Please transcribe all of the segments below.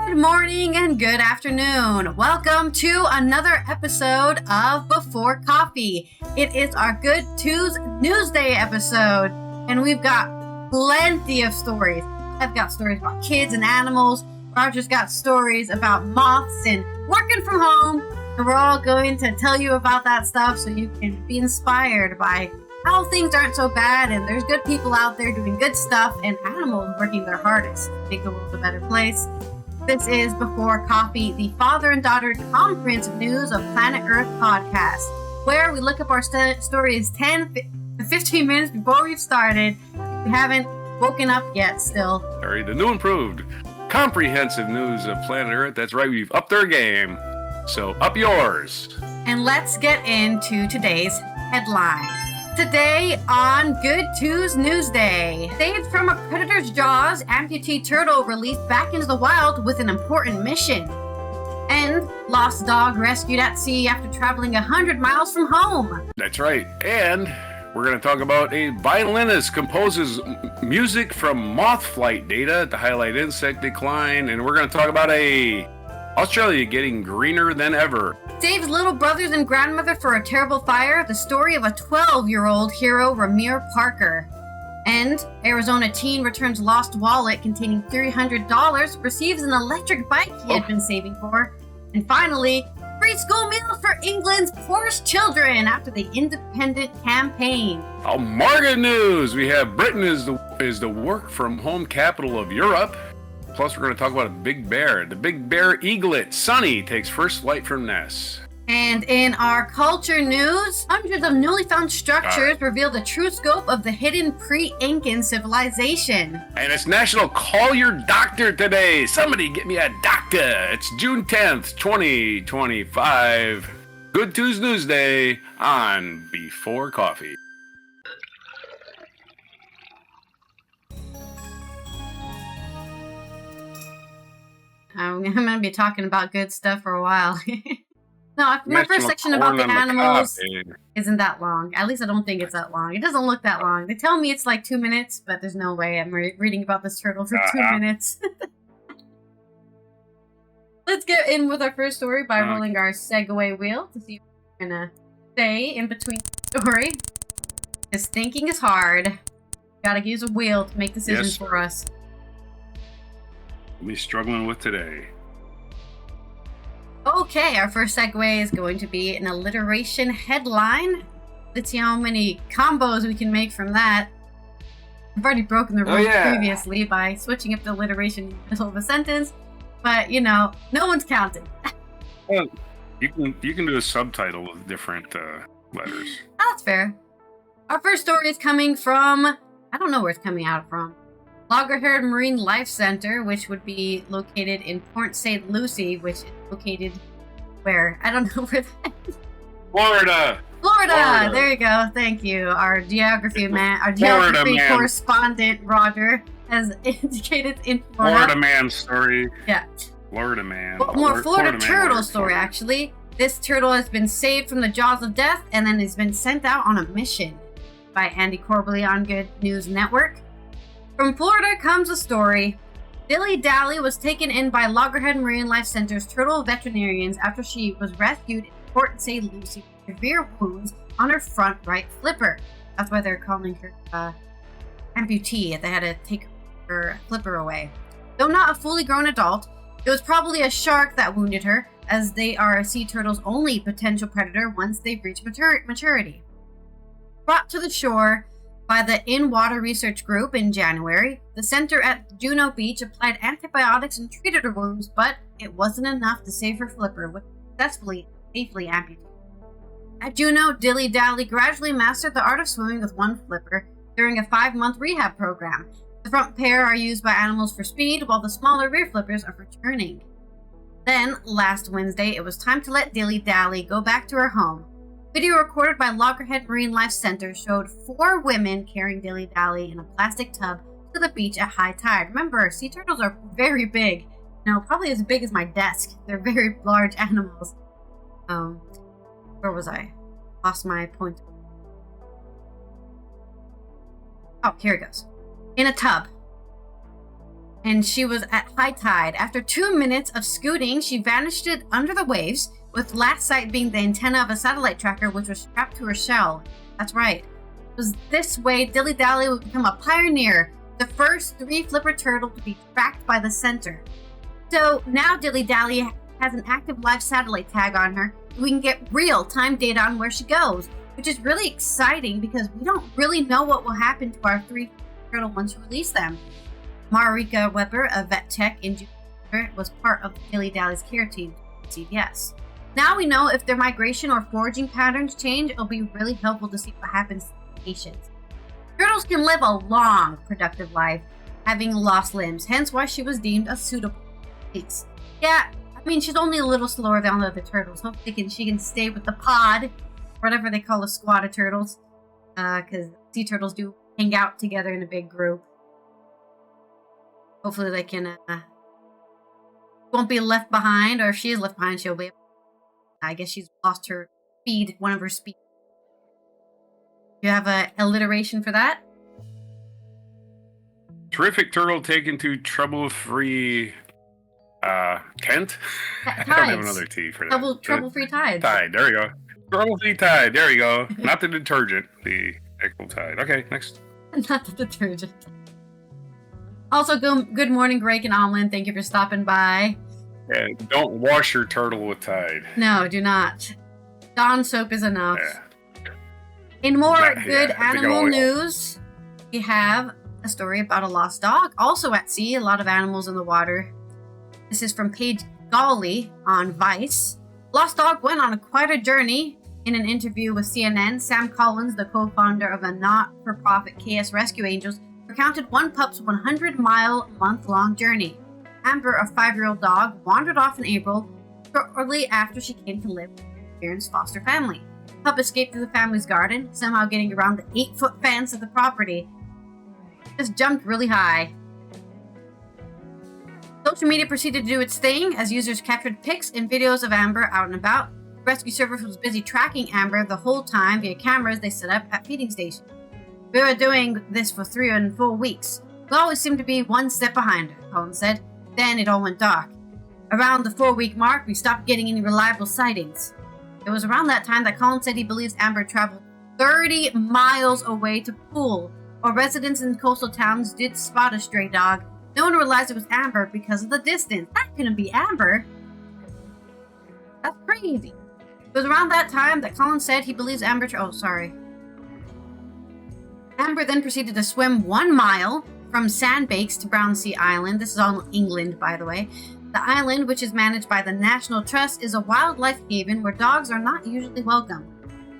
Good morning and good afternoon. Welcome to another episode of Before Coffee. It is our Good Newsday episode, and we've got plenty of stories. I've got stories about kids and animals. Roger's got stories about moths and working from home, and we're all going to tell you about that stuff so you can be inspired by how things aren't so bad, and there's good people out there doing good stuff, and animals working their hardest to make the world a better place. This is Before Coffee, the father and daughter comprehensive news of Planet Earth podcast, where we look up our stories 10 to 15 minutes before we've started. We haven't woken up yet still. Sorry, the new improved comprehensive news of Planet Earth. That's right, we've upped our game. So up yours. And let's get into today's headline. Today on Good Newsday, saved from a predator's jaws, amputee turtle released back into the wild with an important mission. And lost dog rescued at sea after traveling 100 miles from home. That's right. And we're going to talk about a violinist composes music from moth flight data to highlight insect decline. And we're going to talk about Australia getting greener than ever. Saves little brothers and grandmother for a terrible fire. The story of a 12-year-old hero, Ramir Parker. And Arizona teen returns lost wallet containing $300, receives an electric bike he had been saving for. And finally, free school meals for England's poorest children after the independent campaign. Oh, Morgan news! We have Britain is the work-from-home capital of Europe. Plus, we're going to talk about a big bear. The big bear eaglet, Sunny, takes first flight from Ness. And in our culture news, hundreds of newly found structures reveal the true scope of the hidden pre-Incan civilization. And it's National Call Your Doctor today. Somebody get me a doctor. It's June 10th, 2025. Good Newsday on Before Coffee. I'm going to be talking about good stuff for a while. No, my first section about the animals isn't that long. At least I don't think it's that long. It doesn't look that long. They tell me it's like 2 minutes, but there's no way I'm reading about this turtle for 2 minutes. Let's get in with our first story by rolling our segue wheel to see what we're going to say in between the story. Because thinking is hard. Gotta use a wheel to make decisions for us. We'll be struggling with today. Okay, our first segue is going to be an alliteration headline. Let's see how many combos we can make from that. I've already broken the rules previously by switching up the alliteration in the middle of a sentence, but no one's counting. Well, you can do a subtitle with different letters. That's fair. Our first story is coming from, I don't know where it's coming out from. Loggerhead Marine Life Center, which would be located in Port St. Lucie, which is located where? I don't know where that is. Florida! There you go. Thank you. Our geography correspondent, Roger, has indicated in Florida. Florida man story. Yeah. Florida man. More Florida turtle story, actually. This turtle has been saved from the jaws of death and then has been sent out on a mission by Andy Corbally on Good News Network. From Florida comes a story. Dilly Dally was taken in by Loggerhead Marine Life Center's turtle veterinarians after she was rescued in Port St. Lucie with severe wounds on her front right flipper. That's why they're calling her amputee. They had to take her flipper away. Though not a fully grown adult, it was probably a shark that wounded her, as they are a sea turtle's only potential predator once they've reached maturity. Brought to the shore by the In-Water Research Group in January, the center at Juno Beach applied antibiotics and treated her wounds, but it wasn't enough to save her flipper, which safely amputated. At Juno, Dilly Dally gradually mastered the art of swimming with one flipper during a 5-month rehab program. The front pair are used by animals for speed, while the smaller rear flippers are for turning. Then, last Wednesday, it was time to let Dilly Dally go back to her home. Video recorded by Loggerhead Marine Life Center showed 4 women carrying Dilly Dally in a plastic tub to the beach at high tide. Remember, sea turtles are very big. Probably as big as my desk. They're very large animals. Where was I? Lost my point. Oh, here it goes. In a tub. and she was at high tide. After 2 minutes of scooting, she vanished under the waves, with last sight being the antenna of a satellite tracker which was strapped to her shell. That's right. It was this way Dilly Dally would become a pioneer, the first 3-flipper turtle to be tracked by the center. So now Dilly Dally has an active live satellite tag on her. We can get real-time data on where she goes, which is really exciting because we don't really know what will happen to our 3 turtle once you release them. Marika Weber, a vet tech in Jupiter, was part of Dilly Dally's care team at CBS. Now we know if their migration or foraging patterns change, it'll be really helpful to see what happens to the patients. Turtles can live a long, productive life, having lost limbs, hence why she was deemed a suitable case. Yeah, I mean, she's only a little slower than the other turtles. Hopefully she can stay with the pod, whatever they call a squad of turtles, because sea turtles do hang out together in a big group. Hopefully they can, won't be left behind, or if she is left behind, she'll be able. I guess she's lost her speed, one of her speed. Do you have a alliteration for that? Terrific turtle taken to trouble-free Kent? I don't have another T for that. Trouble-free tides. Tide, there you go. Trouble-free Tide, there you go. Not the detergent, the actual Tide. Okay, next. Not the detergent. Also, good morning, Greg and Almond. Thank you for stopping by. Yeah, don't wash your turtle with Tide. No, do not. Dawn soap is enough. Yeah. In more good animal news, we have a story about a lost dog, also at sea, a lot of animals in the water. This is from Paige Gawley on Vice. Lost dog went on quite a journey. In an interview with CNN, Sam Collins, the co-founder of a not-for-profit KS Rescue Angels, recounted one pup's 100-mile, month-long journey. Amber, a 5-year-old dog, wandered off in April, shortly after she came to live with her parents' foster family. The pup escaped through the family's garden, somehow getting around the 8-foot fence of the property. Just jumped really high. Social media proceeded to do its thing as users captured pics and videos of Amber out and about. The rescue service was busy tracking Amber the whole time via cameras they set up at feeding stations. We were doing this for 3 and 4 weeks. We always seemed to be one step behind her, Collins said. Then it all went dark. Around the 4-week mark, we stopped getting any reliable sightings. It was around that time that Collins said he believes Amber traveled 30 miles away to Poole, where residents in coastal towns did spot a stray dog. No one realized it was Amber because of the distance. That couldn't be Amber. That's crazy. It was around that time that Collins said he believes Amber... Amber then proceeded to swim 1 mile from Sandbanks to Brownsea Island. This is all in England, by the way. The island, which is managed by the National Trust, is a wildlife haven where dogs are not usually welcome.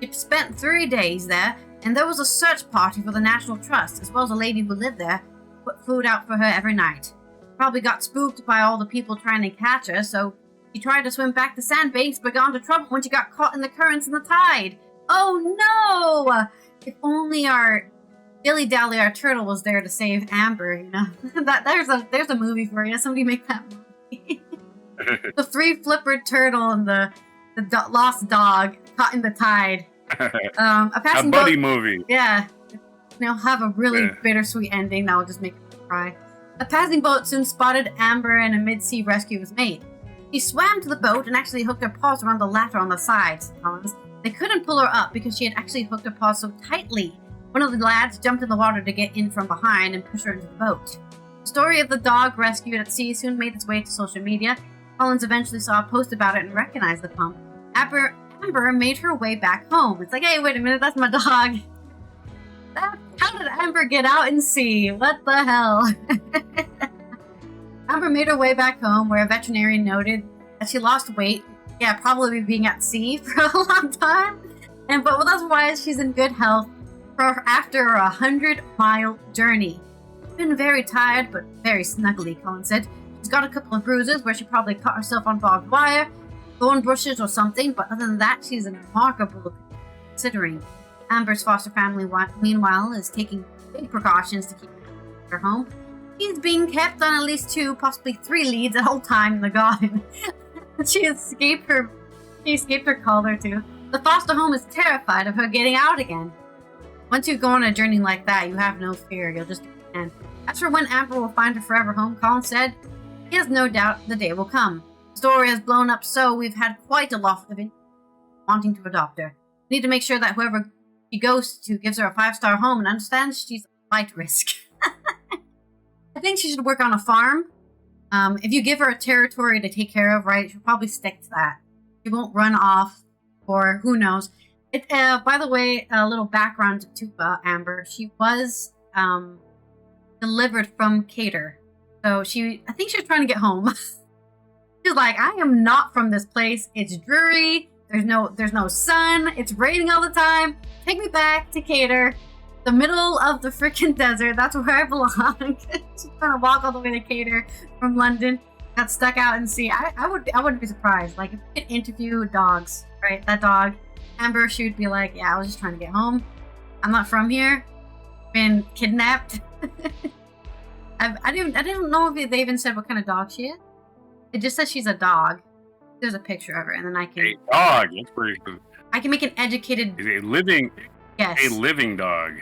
She spent 3 days there, and there was a search party for the National Trust, as well as a lady who lived there, put food out for her every night. Probably got spooked by all the people trying to catch her, so she tried to swim back to Sandbanks, but got into trouble when she got caught in the currents and the tide. Oh no! If only our Dilly Dally, our turtle, was there to save Amber, you know. There's a movie for you. Somebody make that movie. The 3-flipper turtle and the lost dog caught in the tide. A buddy movie. Yeah. They'll have a really bittersweet ending that will just make me cry. A passing boat soon spotted Amber and a mid-sea rescue was made. She swam to the boat and actually hooked her paws around the ladder on the sides, Collins. They couldn't pull her up because she had actually hooked her paws so tightly. One of the lads jumped in the water to get in from behind and push her into the boat. The story of the dog rescued at sea soon made its way to social media. Collins eventually saw a post about it and recognized the pump. Amber made her way back home. It's like, hey, wait a minute, that's my dog. How did Amber get out in sea? What the hell? Amber made her way back home, where a veterinarian noted that she lost weight. Yeah, probably being at sea for a long time. But otherwise, she's in good health after a 100-mile journey. She's been very tired, but very snuggly, Collins said. She's got a couple of bruises where she probably caught herself on barbed wire, thorn bushes or something, but other than that, she's in remarkable considering. Amber's foster family, meanwhile, is taking big precautions to keep her home. She's being kept on at least 2, possibly 3 leads at all time in the garden. She escaped her collar too. The foster home is terrified of her getting out again. Once you go on a journey like that, you have no fear. You'll just and As for when Amber will find her forever home, Colin said he has no doubt the day will come. The story has blown up so we've had quite a lot of it wanting to adopt her. We need to make sure that whoever she goes to gives her a 5-star home and understands she's a flight risk. I think she should work on a farm. If you give her a territory to take care of, right, she'll probably stick to that. She won't run off, or who knows. By the way, a little background to Amber. She was delivered from Cater. So I think she was trying to get home. She's like, I am not from this place. It's dreary. There's no sun. It's raining all the time. Take me back to Cater, the middle of the freaking desert. That's where I belong. She's trying to walk all the way to Cater from London. Got stuck out in sea. I wouldn't be surprised. Like, if you could interview dogs, right? That dog, Amber, she would be like, yeah, I was just trying to get home. I'm not from here. Been kidnapped. I didn't know if they even said what kind of dog she is. It just says she's a dog. There's a picture of her, and then I can. A dog. That's pretty good. I can make an educated. Is a living. Yes. A living dog.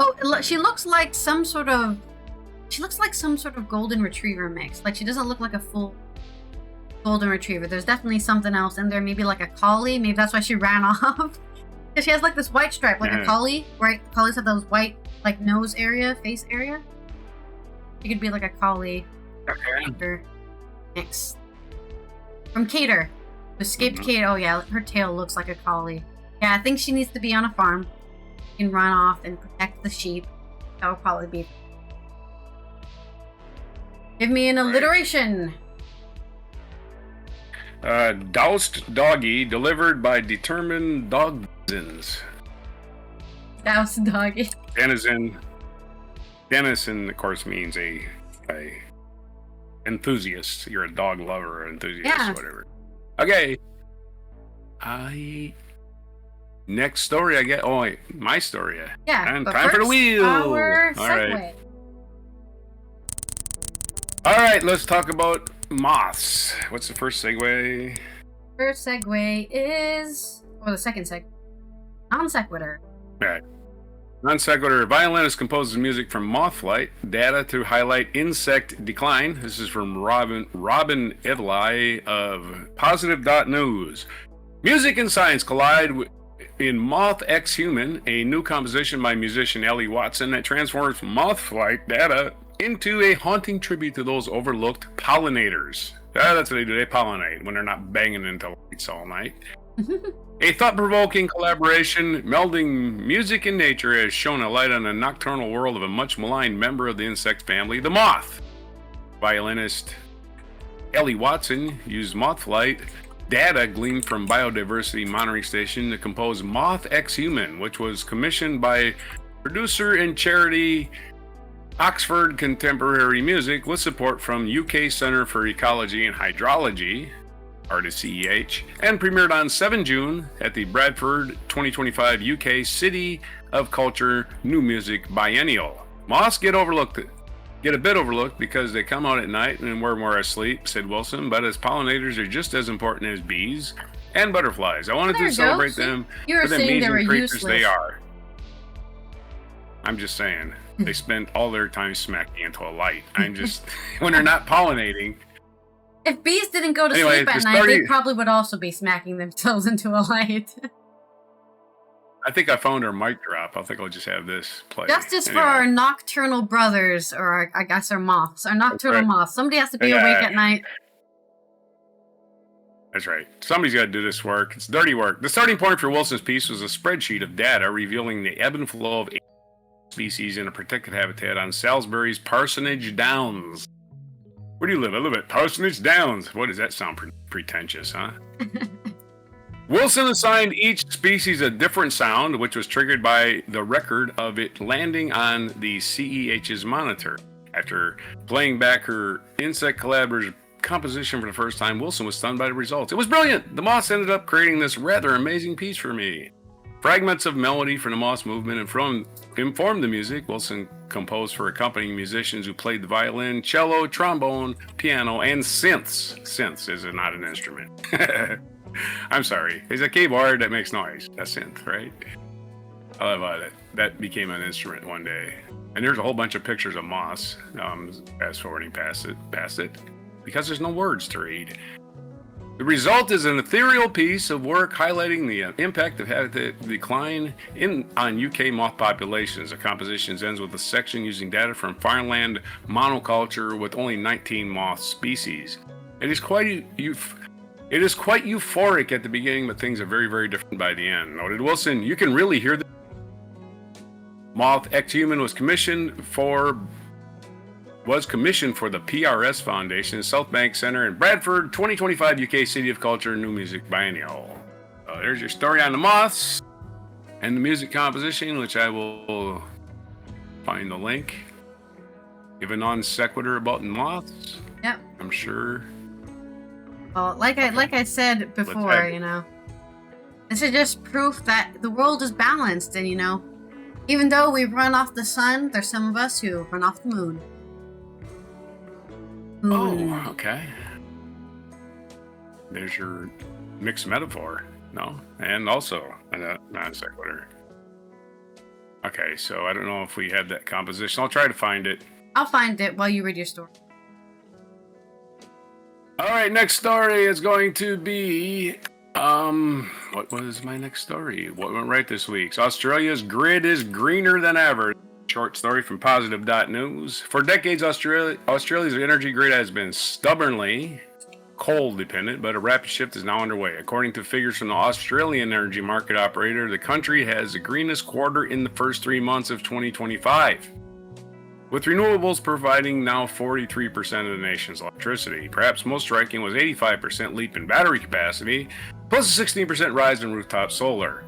Oh, she looks like some sort of. She looks like some sort of golden retriever mix. Like, she doesn't look like a full golden retriever. There's definitely something else in there. Maybe like a collie. Maybe that's why she ran off. Because she has like this white stripe, like a collie. Right? Collies have those white, like, nose area, face area. She could be like a collie. Okay. Mix. From Cater. Escaped Cater. Oh yeah, her tail looks like a collie. Yeah, I think she needs to be on a farm. She can run off and protect the sheep. That would probably be. Give me an alliteration. Doused doggy delivered by determined dogzens. Doused doggy. Denizen, of course, means a enthusiast. You're a dog lover or enthusiast, whatever. Okay. Next story I get. Oh, wait, my story. Yeah. And time for the wheel. Our All segue. right. All right, let's talk about moths. What's the first segue? First segue is, or the second segue, non sequitur. All right. Non sequitur. Violinist composes music from moth flight. Data to highlight insect decline. This is from Robin Evely of Positive.News. Music and science collide in Moth X Human, a new composition by musician Ellie Watson that transforms moth flight data into a haunting tribute to those overlooked pollinators. That's what they do. They pollinate when they're not banging into lights all night. A thought-provoking collaboration melding music and nature has shown a light on the nocturnal world of a much-maligned member of the insect family, the moth. Violinist Ellie Watson used moth flight data gleaned from Biodiversity Monitoring Station to compose Moth X Human, which was commissioned by producer and charity Oxford Contemporary Music with support from UK Centre for Ecology and Hydrology, artist CEH, and premiered on 7 June at the Bradford 2025 UK City of Culture New Music Biennial. Moths get a bit overlooked because they come out at night and we're more asleep, said Wilson, but as pollinators are just as important as bees and butterflies. I wanted to celebrate them for the amazing creatures they are. I'm just saying. They spend all their time smacking into a light. I'm just, when they're not pollinating. If bees didn't go to sleep at night, they probably would also be smacking themselves into a light. I think I found our mic drop. I think I'll just have this play. Justice for our nocturnal brothers, or I guess our moths. Our nocturnal moths. Somebody has to be awake at night. That's right. Somebody's got to do this work. It's dirty work. The starting point for Wilson's piece was a spreadsheet of data revealing the ebb and flow of species in a protected habitat on Salisbury's Parsonage Downs. Where do you live? I live at Parsonage Downs. What does that sound pretentious, huh? Wilson assigned each species a different sound, which was triggered by the record of it landing on the CEH's monitor. After playing back her insect collaborator's composition for the first time, Wilson was stunned by the results. It was brilliant! The moths ended up creating this rather amazing piece for me. Fragments of melody from the moths movement informed the music. Wilson composed for accompanying musicians who played the violin, cello, trombone, piano, and synths. Synths is not an instrument. I'm sorry. It's a keyboard that makes noise. A synth, right? I love it. that became an instrument one day. And there's a whole bunch of pictures of moths. Fast forwarding past it, because there's no words to read. The result is an ethereal piece of work highlighting the impact of habitat decline on UK moth populations. The composition ends with a section using data from farmland monoculture with only 19 moth species. It is quite euphoric at the beginning, but things are very, very different by the end. Noted Wilson, you can really hear the moth ex-human was commissioned for the PRS Foundation, South Bank Centre in Bradford, 2025 UK City of Culture New Music Biennial. There's your story on the moths and the music composition, which I will find the link. Give a non sequitur about the moths. Yep. I'm sure. Well, like I said before, you know, this is just proof that the world is balanced, and you know, even though we run off the sun, there's some of us who run off the moon. Oh, okay. There's your mixed metaphor. No? And also a non sequitur. Okay, so I don't know if we had that composition. I'll try to find it. I'll find it while you read your story. All right, next story is going to be... what was my next story? What went right this week? So Australia's grid is greener than ever. Short story from positive.news. For decades, Australia's energy grid has been stubbornly coal dependent, but a rapid shift is now underway. According to figures from the Australian energy market operator, the country has the greenest quarter in the first 3 months of 2025, with renewables providing now 43% of the nation's electricity. Perhaps most striking was 85% leap in battery capacity, plus a 16% rise in rooftop solar.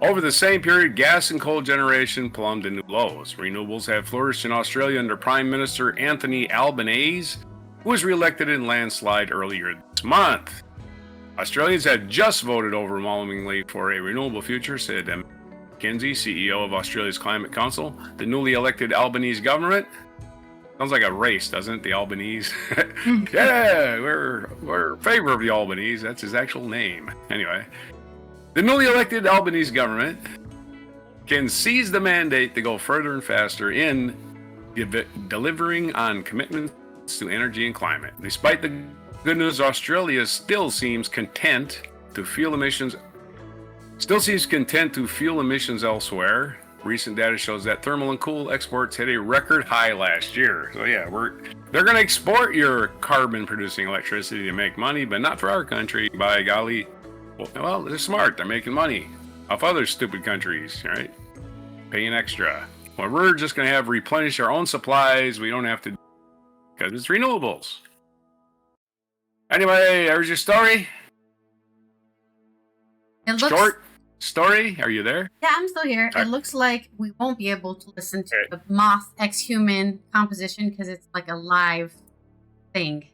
Over the same period, gas and coal generation plumbed to new lows. Renewables have flourished in Australia under Prime Minister Anthony Albanese, who was re-elected in landslide earlier this month. Australians have just voted overwhelmingly for a renewable future, said McKenzie, CEO of Australia's Climate Council. The newly elected Albanese government sounds like a race, doesn't it? The Albanese. Yeah, we're in favor of the Albanese. That's his actual name. Anyway. The newly elected Albanese government can seize the mandate to go further and faster in delivering on commitments to energy and climate. Despite the good news, Australia still seems content to fuel emissions elsewhere. Recent data shows that thermal and coal exports hit a record high last year. So yeah, they're going to export your carbon-producing electricity to make money, but not for our country, by golly. Well, they're smart. They're making money off other stupid countries, right? Paying extra. Well, we're just going to have replenish our own supplies. We don't have to, because it's renewables. Anyway, there's your story. Short story. Are you there? Yeah, I'm still here. It looks like we won't be able to listen to the moth ex-human composition because it's like a live thing,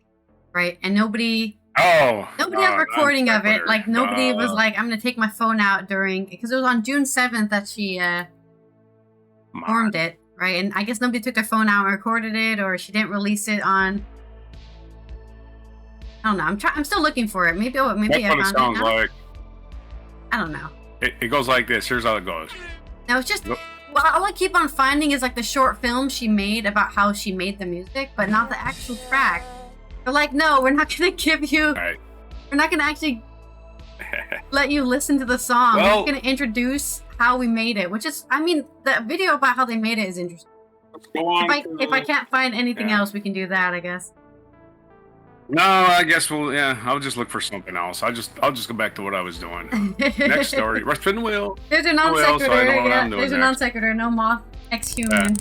right? And nobody has recording of it. Like nobody was like, I'm gonna take my phone out because it was on June 7th that she formed it, right? And I guess nobody took their phone out and recorded it, or she didn't release it on. I don't know. I'm still looking for it. Maybe That's I what it found sounds it. like. I don't know. It goes like this. Here's how it goes. No, it's just all I keep on finding is like the short film she made about how she made the music, but not the actual track. They're like, no, we're not gonna give you. Right. We're not gonna actually let you listen to the song. We're gonna introduce how we made it, which is, I mean, the video about how they made it is interesting. Let's go on. If I can't find anything else, we can do that, I guess. No, I guess I'll just look for something else. I'll just go back to what I was doing. Next story. Spin the wheel. There's a non sequitur. There's a non sequitur. No moth ex-human.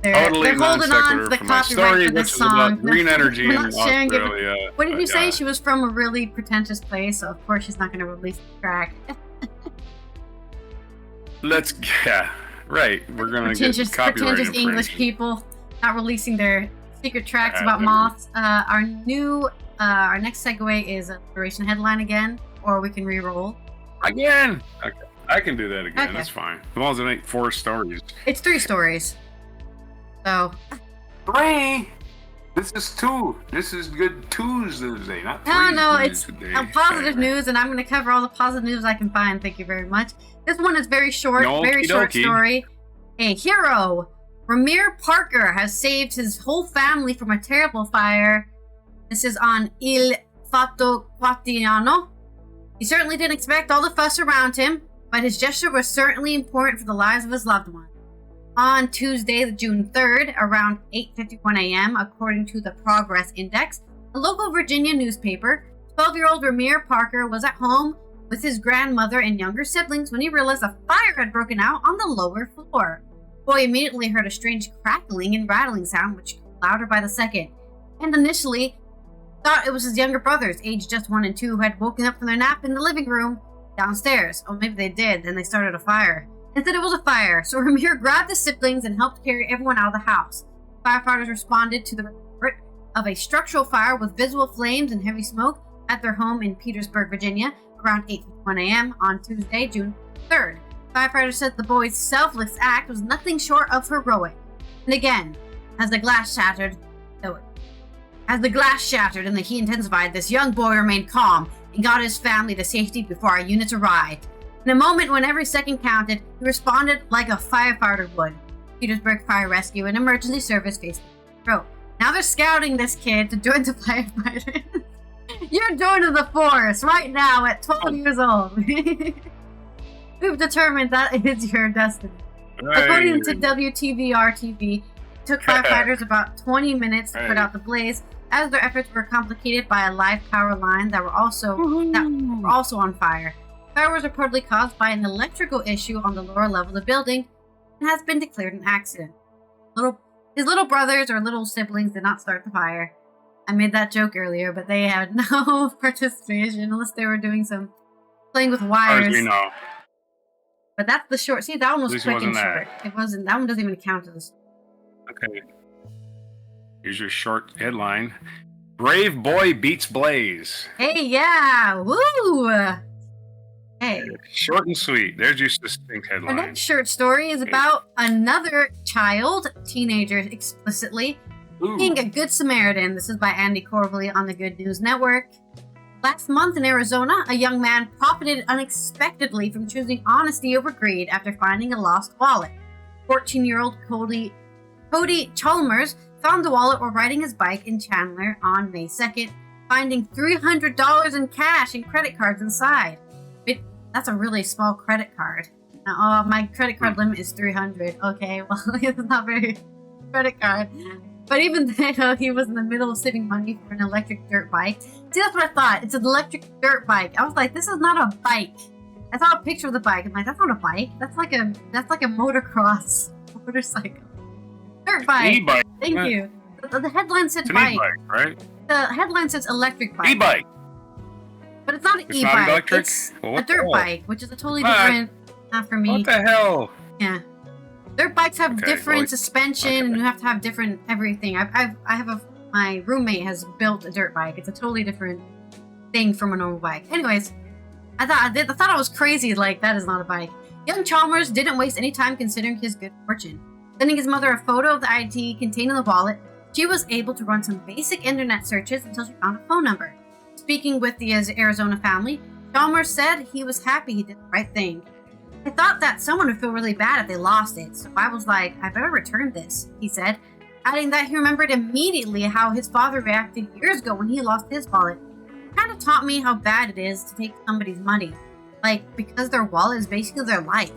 They're holding on to the copyright for this song. Green energy in Australia. What did you say? She was from a really pretentious place, so of course she's not going to release the track. Right. We're going to get copyright pretentious English people not releasing their secret tracks about moths. Our next segue is a duration headline again, or we can re-roll. Again? Okay. I can do that again. Okay. That's fine. As long as it ain't 4 stories. It's 3 stories. So. 3? This is good Tuesday, not No, it's Tuesday. a positive news, and I'm going to cover all the positive news I can find. Thank you very much. This one is very short, very short story. A hero, Ramir Parker, has saved his whole family from a terrible fire. This is on Il Fatto Quotidiano. He certainly didn't expect all the fuss around him, but his gesture was certainly important for the lives of his loved ones. On Tuesday, June 3rd, around 8:51 a.m., according to the Progress Index, a local Virginia newspaper, 12-year-old Ramir Parker was at home with his grandmother and younger siblings when he realized a fire had broken out on the lower floor. The boy immediately heard a strange crackling and rattling sound, which grew louder by the second, and initially thought it was his younger brothers, aged just 1 and 2, who had woken up from their nap in the living room downstairs. Or maybe they did, then they started a fire. Instead, it was a fire, so Ramir grabbed the siblings and helped carry everyone out of the house. Firefighters responded to the report of a structural fire with visible flames and heavy smoke at their home in Petersburg, Virginia, around 8:51 a.m. on Tuesday, June 3rd. Firefighters said the boy's selfless act was nothing short of heroic. And again, as the glass shattered and the heat intensified, this young boy remained calm and got his family to safety before our units arrived. In a moment when every second counted, he responded like a firefighter would. Petersburg Fire Rescue and Emergency Service faced the road. Now they're scouting this kid to join the firefighters. You're joining the force right now at 12 years old. We've determined that is your destiny. Right. According to WTVR-TV, it took firefighters about 20 minutes to put out the blaze, as their efforts were complicated by a live power line that were also on fire. Fire was reportedly caused by an electrical issue on the lower level of the building and has been declared an accident. His little brothers or little siblings did not start the fire. I made that joke earlier, but they had no participation unless they were doing some playing with wires. As we know. But that's the short. See, that one was quick and short. It wasn't. That one doesn't even count as a. Okay. Here's your short headline: Brave boy beats blaze. Hey, yeah, woo! Hey. Short and sweet. There's your succinct headline. Our next short story is about another teenager explicitly, being a good Samaritan. This is by Andy Corbally on the Good News Network. Last month in Arizona, a young man profited unexpectedly from choosing honesty over greed after finding a lost wallet. 14-year-old Cody Chalmers found the wallet while riding his bike in Chandler on May 2nd, finding $300 in cash and credit cards inside. That's a really small credit card. My credit card limit is $300. Okay, well, it's not very credit card. But even then, he was in the middle of saving money for an electric dirt bike. See, that's what I thought. It's an electric dirt bike. I was like, this is not a bike. I saw a picture of the bike. I'm like, that's not a bike. That's like a motocross motorcycle. Dirt bike. E-bike. Thank you. The headline said it's an bike. E-bike, right? The headline says electric bike. E-bike. But it's not an e-bike. Not electric? It's a dirt bike, which is a totally different. Not for me. What the hell? Yeah. Dirt bikes have different suspension, and you have to have different everything. My roommate has built a dirt bike. It's a totally different thing from a normal bike. Anyways, I thought I was crazy. Like, that is not a bike. Young Chalmers didn't waste any time considering his good fortune. Sending his mother a photo of the ID contained in the wallet, she was able to run some basic internet searches until she found a phone number. Speaking with the Arizona family, Chalmers said he was happy he did the right thing. I thought that someone would feel really bad if they lost it, so I was like, I better return this, he said, adding that he remembered immediately how his father reacted years ago when he lost his wallet. It kind of taught me how bad it is to take somebody's money, because their wallet is basically their life.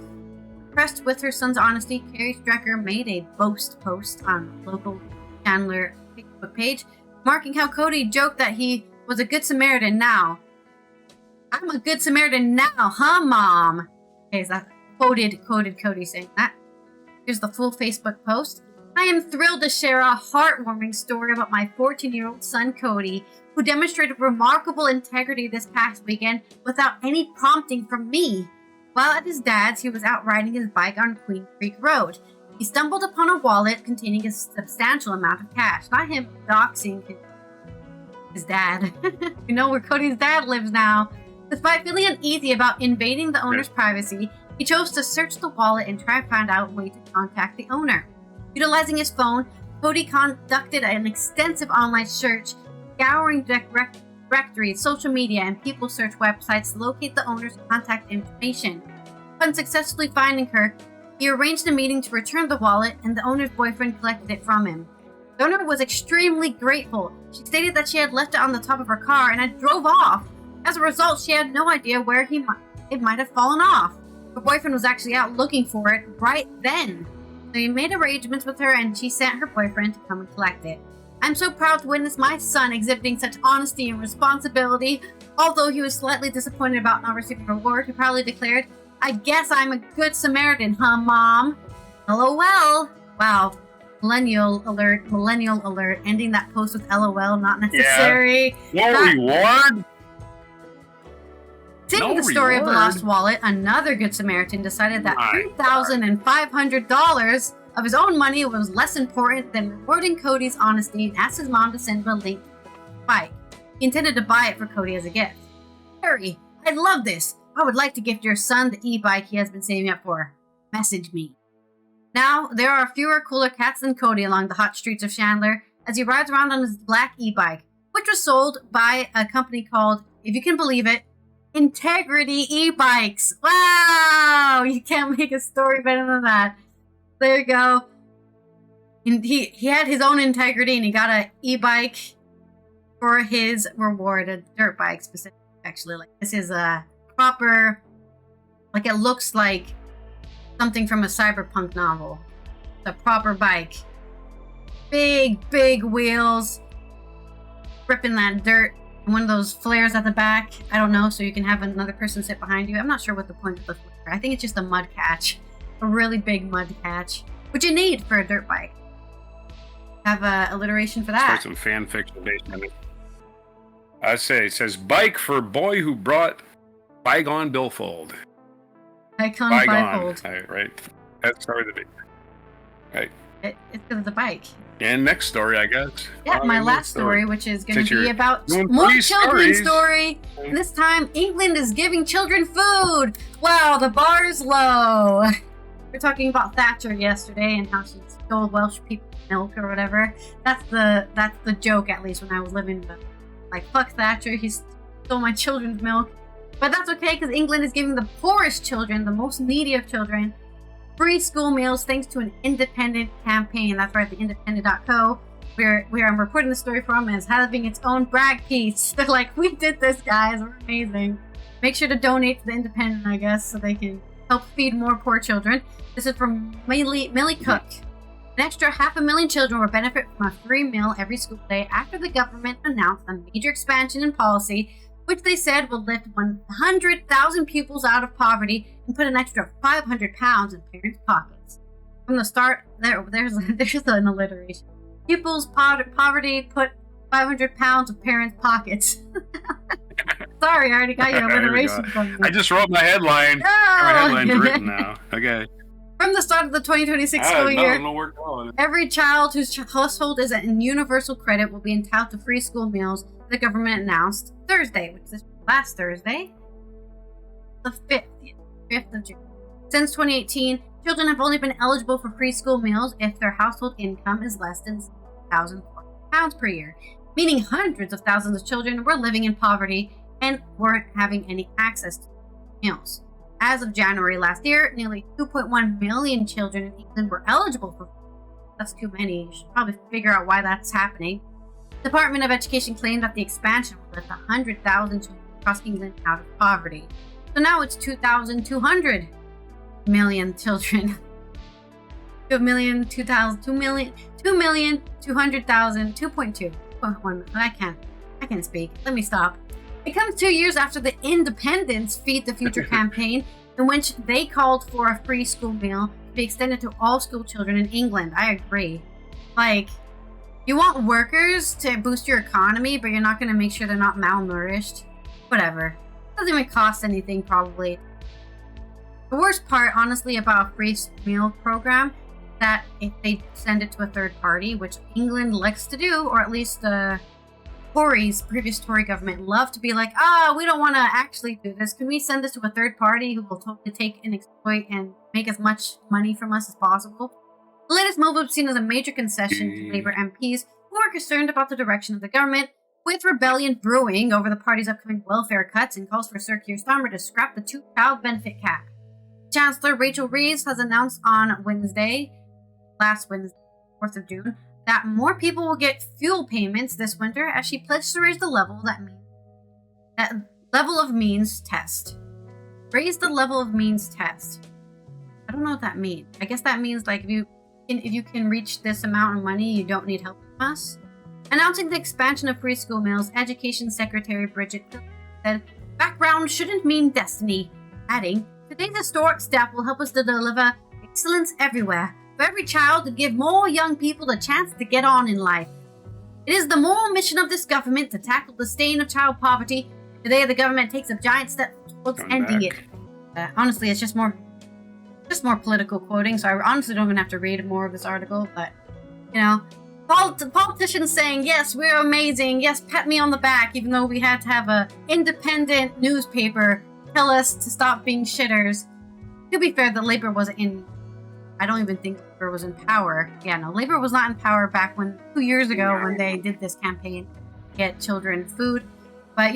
Impressed with her son's honesty, Carrie Strecker made a boast post on the local Chandler Facebook page, marking how Cody joked that he was a good Samaritan now. I'm a good Samaritan now, huh, Mom? Okay, so that quoted Cody saying that. Here's the full Facebook post. I am thrilled to share a heartwarming story about my 14-year-old son, Cody, who demonstrated remarkable integrity this past weekend without any prompting from me. While at his dad's, he was out riding his bike on Queen Creek Road. He stumbled upon a wallet containing a substantial amount of cash. Not him doxing his dad. You know where Cody's dad lives now. Despite feeling uneasy about invading the owner's privacy, he chose to search the wallet and try to find out a way to contact the owner. Utilizing his phone, Cody conducted an extensive online search, scouring directories, social media, and people search websites to locate the owner's contact information. Unsuccessfully finding her, he arranged a meeting to return the wallet, and the owner's boyfriend collected it from him. The owner was extremely grateful. She stated that she had left it on the top of her car and had drove off. As a result, she had no idea where it might have fallen off. Her boyfriend was actually out looking for it right then. So he made arrangements with her, and she sent her boyfriend to come and collect it. I'm so proud to witness my son exhibiting such honesty and responsibility. Although he was slightly disappointed about not receiving a reward, he proudly declared, "I guess I'm a good Samaritan, huh, Mom?" LOL. Wow. Millennial alert, ending that post with LOL, not necessary. Yeah. No reward? Continuing the story of the lost wallet, another Good Samaritan decided that $3,500 of his own money was less important than rewarding Cody's honesty and asked his mom to send him a link to the bike. He intended to buy it for Cody as a gift. "Harry, I love this. I would like to gift your son the e-bike he has been saving up for. Message me." Now, there are fewer cooler cats than Cody along the hot streets of Chandler as he rides around on his black e-bike, which was sold by a company called, if you can believe it, Integrity E-Bikes. Wow! You can't make a story better than that. There you go. And he had his own integrity, and he got an e-bike for his reward, a dirt bike specifically, actually. Like, this is a proper, like, it looks like something from a cyberpunk novel. It's a proper bike. Big wheels. Ripping that dirt. And one of those flares at the back. I don't know, so you can have another person sit behind you. I'm not sure what the point of the flare. I think it's just a mud catch. A really big mud catch. Which you need for a dirt bike. Have a alliteration for that. Start some fan fiction based on it. I say, it says, bike for boy who brought bygone billfold. Bygone. Right. That's sorry the big. Right. It's because of the bike. And next story, I guess. Yeah, my last story, which is going to be about more children's stories. story. And this time, England is giving children food. Wow, the bar's low. We were talking about Thatcher yesterday and how she stole Welsh people's milk or whatever. That's the joke, at least, when I was living with. Like, fuck Thatcher, he stole my children's milk. But that's okay, because England is giving the poorest children, the most needy of children, free school meals thanks to an independent campaign. That's right, the independent.co, where I'm reporting the story from, is having its own brag piece. They're like, we did this, guys. We're amazing. Make sure to donate to the Independent, I guess, so they can help feed more poor children. This is from Millie Cook. An extra 500,000 children will benefit from a free meal every school day after the government announced a major expansion in policy, which they said would lift 100,000 pupils out of poverty and put an extra 500 pounds in parents' pockets. From the start, there's an alliteration. Pupils' poverty put 500 pounds of parents' pockets. Sorry, I already got your alliteration from you. I just wrote my headline. No! My headline's written now. Okay. From the start of the 2026 school year, no, every child whose household is in universal credit will be entitled to free school meals, the government announced Thursday, which is last Thursday, the 5th of June. Since 2018, children have only been eligible for free school meals if their household income is less than £6,000 per year, meaning hundreds of thousands of children were living in poverty and weren't having any access to meals. As of January last year, nearly 2.1 million children in England were eligible for food. That's too many. You should probably figure out why that's happening. The Department of Education claimed that the expansion would lift 100,000 children across England out of poverty. So now it's 2,200 million children. 2,200,000, 2.1. I can't speak. Let me stop. It comes 2 years after the Independents' Feed the Future campaign, in which they called for a free school meal to be extended to all school children in England. I agree. Like, you want workers to boost your economy, but you're not going to make sure they're not malnourished. Whatever. Doesn't even cost anything, probably. The worst part, honestly, about a free meal program, that if they send it to a third party, which England likes to do, or at least previous Tory government loved to be like, we don't want to actually do this. Can we send this to a third party who will totally take and exploit and make as much money from us as possible? The latest move was seen as a major concession to Labour MPs who are concerned about the direction of the government, with rebellion brewing over the party's upcoming welfare cuts and calls for Sir Keir Starmer to scrap the two-child benefit cap. Chancellor Rachel Reeves has announced on last Wednesday, 4th of June, that more people will get fuel payments this winter as she pledged to raise the level of means test. Raise the level of means test. I don't know what that means. I guess that means like if you can reach this amount of money, you don't need help from us. Announcing the expansion of free school meals, Education Secretary Bridget said, "Background shouldn't mean destiny," adding, "Today's historic step will help us to deliver excellence everywhere, for every child, to give more young people the chance to get on in life. It is the moral mission of this government to tackle the stain of child poverty. Today, the government takes a giant step towards ending it." Honestly, it's just more political quoting, so I honestly don't even have to read more of this article, but, politicians saying, "Yes, we're amazing. Yes, pat me on the back," even though we had to have a independent newspaper tell us to stop being shitters. To be fair, the Labour wasn't in. I don't even think Labour was in power. Yeah, no, Labour was not in power back 2 years ago when they did this campaign to get children food. But,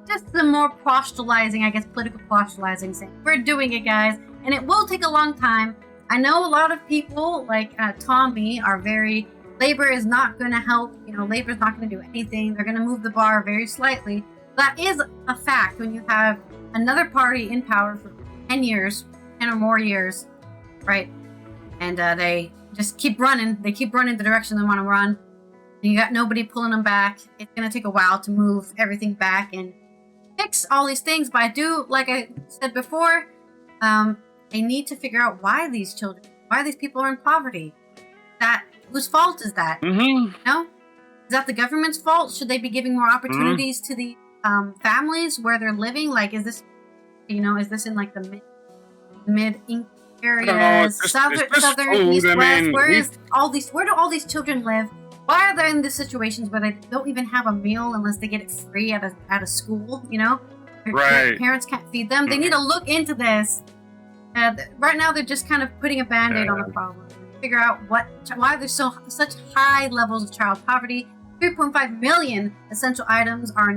just the more postulizing, I guess, political postulizing, saying, "We're doing it, guys, and it will take a long time." I know a lot of people, like Tommy, are very, Labour is not going to help, Labour's not going to do anything. They're going to move the bar very slightly. That is a fact when you have another party in power for 10 years, 10 or more years, right? And they just keep running. They keep running the direction they want to run. And you got nobody pulling them back. It's going to take a while to move everything back and fix all these things. But I do, like I said before, they need to figure out why these people are in poverty. Whose fault is that? Mm-hmm. No? Is that the government's fault? Should they be giving more opportunities to the families where they're living? Like, is this in like the mid areas, southern, east, west? Where do all these children live? Why are they in these situations where they don't even have a meal unless they get it free at a school? Their parents can't feed them. They need to look into this. Right now, they're just kind of putting a band-aid on the problem. Figure out why there's such high levels of child poverty. 3.5 million essential items are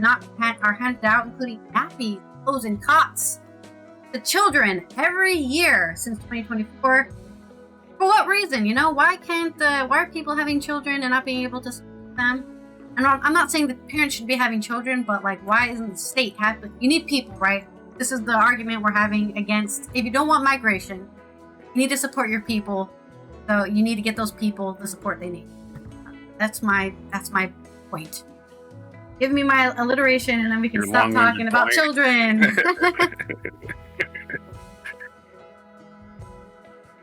handed out, including nappies, clothes, and cots to children every year since 2024. For what reason? Why are people having children and not being able to support them? And I'm not saying that parents should be having children, but like, why isn't the state happy? You need people, right? This is the argument we're having against. If you don't want migration, you need to support your people. So you need to get those people the support they need. That's my point. Give me my alliteration, and then we can stop talking about children.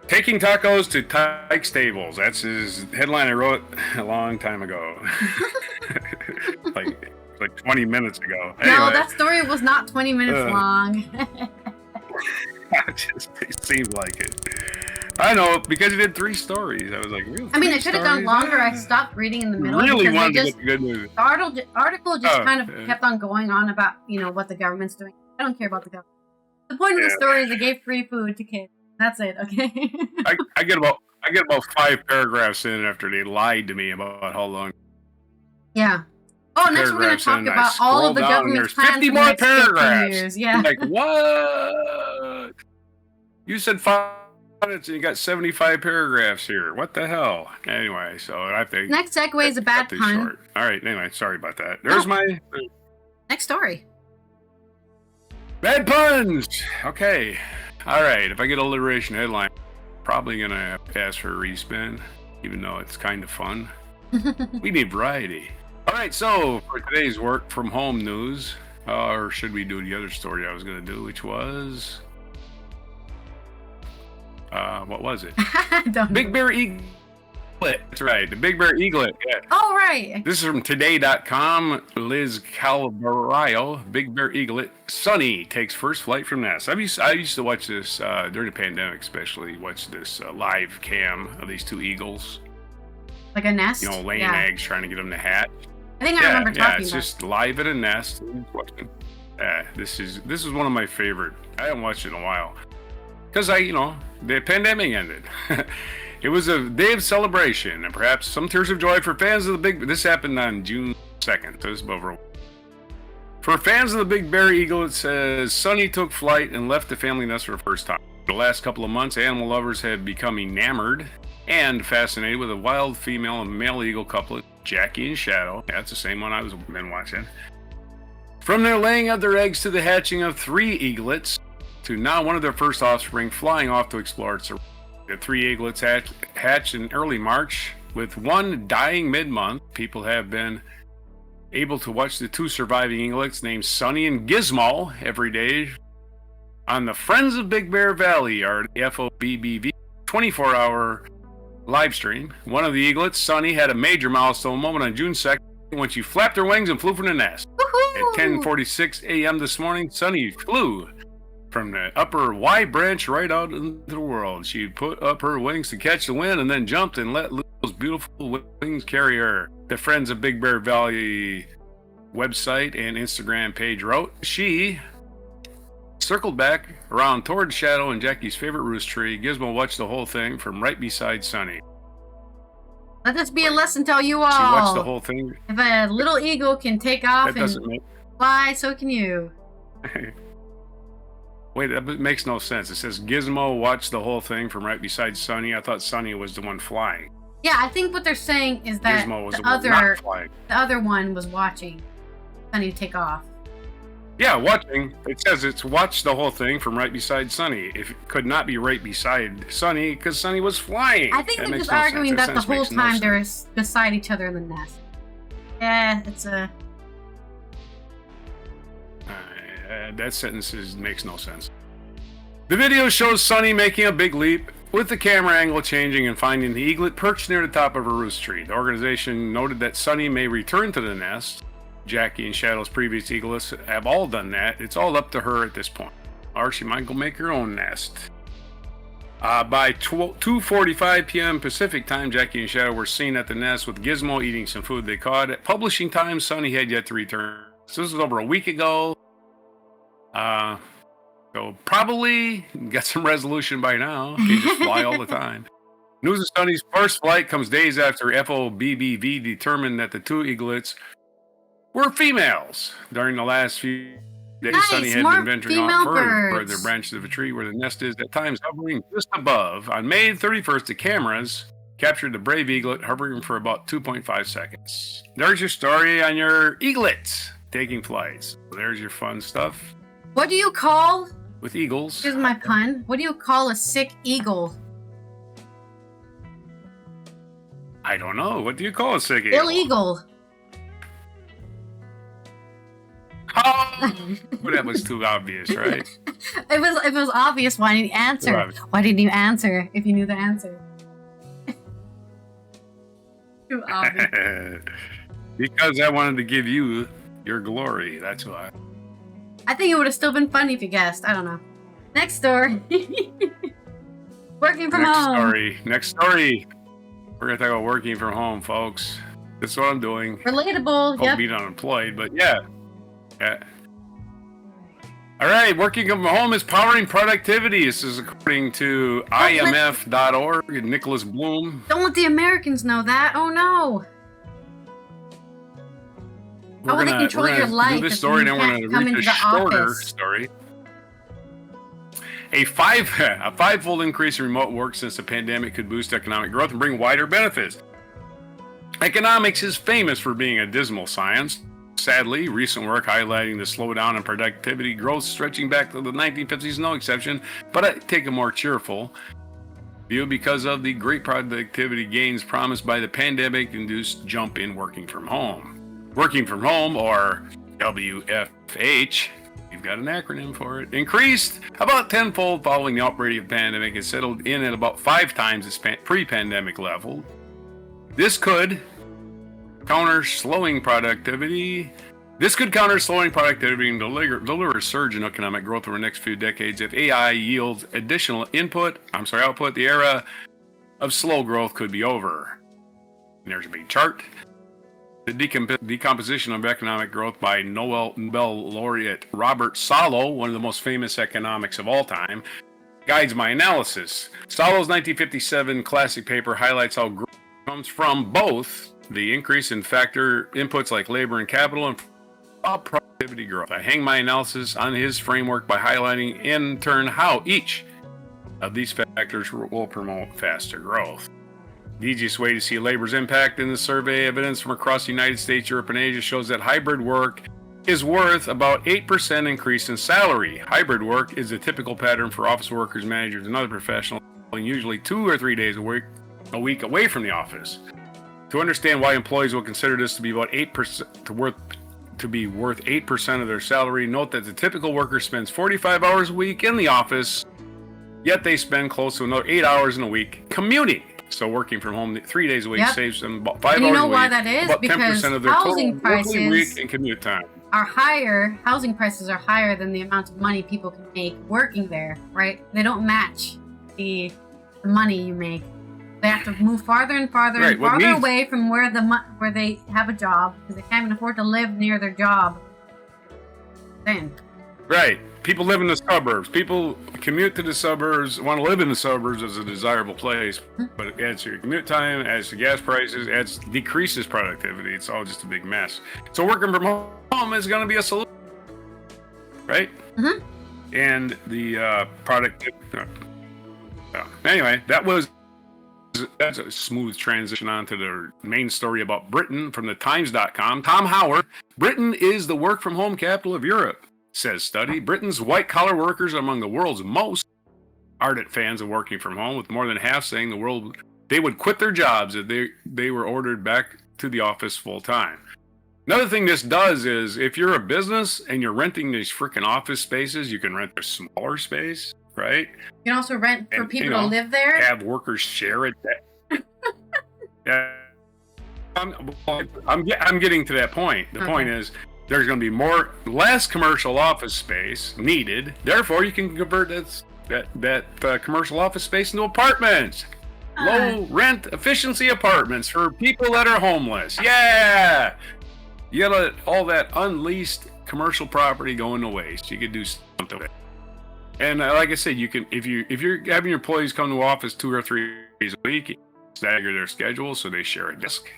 Taking tacos to Tyke's tables. That's his headline I wrote a long time ago. like 20 minutes ago. Anyway. No, that story was not 20 minutes long. It seemed like it. I know, because he did 3 stories. I was like, really? I mean, it could have gone longer. I stopped reading in the middle. Really wanted to get the good news. The article just kept on going on about, what the government's doing. I don't care about the government. The point of the story is they gave free food to kids. That's it, okay? I get about 5 paragraphs in after they lied to me about how long. Yeah. Oh, next we're going to talk about all of the government's plans 50 more paragraphs. Years. Yeah. I'm like, what? You said 5 minutes and you got 75 paragraphs here. What the hell? Anyway, so I think next segue is a bad pun. Short. All right. Anyway, sorry about that. There's my next story. Bad puns. Okay. All right. If I get alliteration headline, probably gonna have to ask for a respin, even though it's kind of fun. We need variety. All right. So for today's work from home news, or should we do the other story I was gonna do, which was. What was it? Big Bear Eaglet. That's right. The Big Bear Eaglet. Yeah. Oh, right. This is from today.com. Liz Calabrio, Big Bear Eaglet. Sunny takes first flight from nest. I used to watch this during the pandemic, especially. Watch this live cam of these 2 eagles. Like a nest? Laying eggs, trying to get them to hatch. I think I remember talking about it. Yeah, it's just live at a nest. This is one of my favorite. I haven't watched it in a while. Because the pandemic ended. It was a day of celebration and perhaps some tears of joy for fans of the Big. This happened on June 2nd. So this is over. For fans of the Big Bear Eagle, it says Sunny took flight and left the family nest for the first time. For the last couple of months, animal lovers have become enamored and fascinated with a wild female and male eagle couplet, Jackie and Shadow. That's the same one I was been watching. From their laying of their eggs to the hatching of 3 eaglets, to now one of their first offspring flying off to explore its. The 3 eaglets hatched in early March, with one dying mid-month. People have been able to watch the 2 surviving eaglets named Sunny and Gizmo every day on the Friends of Big Bear Valley, or FOBBV 24-hour live stream. One of the eaglets, Sunny, had a major milestone moment on June 2nd when she flapped her wings and flew from the nest. Woohoo! At 10:46 a.m. this morning, Sunny flew from the upper Y branch right out into the world. She put up her wings to catch the wind and then jumped and let loose those beautiful wings carry her. The Friends of Big Bear Valley website and Instagram page wrote, she circled back around toward Shadow and Jackie's favorite roost tree. Gizmo watched the whole thing from right beside Sunny. Let this be a lesson to you all. She watched the whole thing. If a little eagle can take off and fly, so can you. Wait, that makes no sense. It says Gizmo watched the whole thing from right beside Sunny. I thought Sunny was the one flying. Yeah, I think what they're saying is that Gizmo was the the one not flying. The other one was watching Sunny take off. Yeah, watching. It says it's watched the whole thing from right beside Sunny. It could not be right beside Sunny because Sunny was flying. I think they're just arguing that the whole time they're beside each other in the nest. Yeah, it's a... that sentence makes no sense. The video shows Sunny making a big leap, with the camera angle changing and finding the eaglet perched near the top of a roost tree. The organization noted that Sunny may return to the nest. Jackie and Shadow's previous eaglets have all done that. It's all up to her at this point. Or she might go make her own nest. By 2:45 p.m. Pacific time, Jackie and Shadow were seen at the nest with Gizmo eating some food they caught. At publishing time, Sunny had yet to return. So this was over a week ago. So probably got some resolution by now. Can just fly all the time. News of Sunny's first flight comes days after FOBBV determined that the 2 eaglets were females. During the last few days, nice, Sunny had been venturing off further branches of a tree where the nest is, at times hovering just above. On May 31st, the cameras captured the brave eaglet hovering for about 2.5 seconds. There's your story on your eaglets taking flights. There's your fun stuff. What do you call... With eagles. Here's my pun. What do you call a sick eagle? I don't know. What do you call a sick eagle? Illegal. Oh, well, that was too obvious, right? It was obvious. Why didn't you answer? Why didn't you answer if you knew the answer? Too obvious. Because I wanted to give you your glory. That's why. I think it would have still been funny if you guessed. I don't know. Next story. Working from home. Next story. We're going to talk about working from home, folks. That's what I'm doing. Relatable. Hope being unemployed, but yeah. All right. Working from home is powering productivity. This is according to IMF.org and Nicholas Bloom. Don't let the Americans know that. Oh, no. How will they control your life? Do this story, and then we're going to read a shorter story. A five-fold increase in remote work since the pandemic could boost economic growth and bring wider benefits. Economics is famous for being a dismal science. Sadly, recent work highlighting the slowdown in productivity growth stretching back to the 1950s is no exception, but I take a more cheerful view because of the great productivity gains promised by the pandemic-induced jump in working from home. Working from home, or WFH, we've got an acronym for it, increased about tenfold following the outbreak of the pandemic and settled in at about 5 times its pre-pandemic level. This could counter slowing productivity. And deliver a surge in economic growth over the next few decades if AI yields additional output. The era of slow growth could be over. And there's a big chart. The decomposition of economic growth by Nobel laureate Robert Solow, one of the most famous economics of all time. guides my analysis. Solo's 1957 classic paper highlights how growth comes from both the increase in factor inputs like labor and capital and productivity growth. I hang my analysis on his framework by highlighting in turn how each of these factors will promote faster growth. The easiest way to see labor's impact in the survey evidence from across the United States, Europe, and Asia shows that hybrid work is worth about 8% increase in salary. Hybrid work is a typical pattern for office workers, managers, and other professionals, usually 2 or 3 days a week away from the office. To understand why employees will consider this to be about 8% worth 8% of their salary, note that the typical worker spends 45 hours a week in the office, yet they spend close to another 8 hours in a week commuting. So working from home 3 days a week saves them about 5 hours a week. You know why that is? About because 10% of their housing total working week prices and commute time are higher. Housing prices are higher than the amount of money people can make working there, right? They don't match the money you make. They have to move farther and farther and farther away from where they have a job because they can't even afford to live near their job. Then. Right. People live in the suburbs. People commute to the suburbs, want to live in the suburbs as a desirable place, but it adds to your commute time, adds to gas prices, decreases productivity. It's all just a big mess. So working from home is going to be a solution, right? Mm-hmm. And the product. Anyway, that's a smooth transition on to the main story about Britain from the Times.com. Tom Howard, Britain is the work from home capital of Europe, says study. Britain's white-collar workers are among the world's most ardent fans of working from home, with more than half saying they would quit their jobs if they were ordered back to the office full-time. Another thing this does is, if you're a business and you're renting these freaking office spaces, you can rent a smaller space, right? You can also rent for people to live there. Have workers share it. Yeah, I'm getting to that point. The point is, there's going to be less commercial office space needed. Therefore, you can convert that commercial office space into apartments. Low rent efficiency apartments for people that are homeless. Yeah, you let all that unleased commercial property go into waste. You could do something with it. And like I said, you can if you're having your employees come to office 2 or 3 days a week, you stagger their schedule so they share a desk.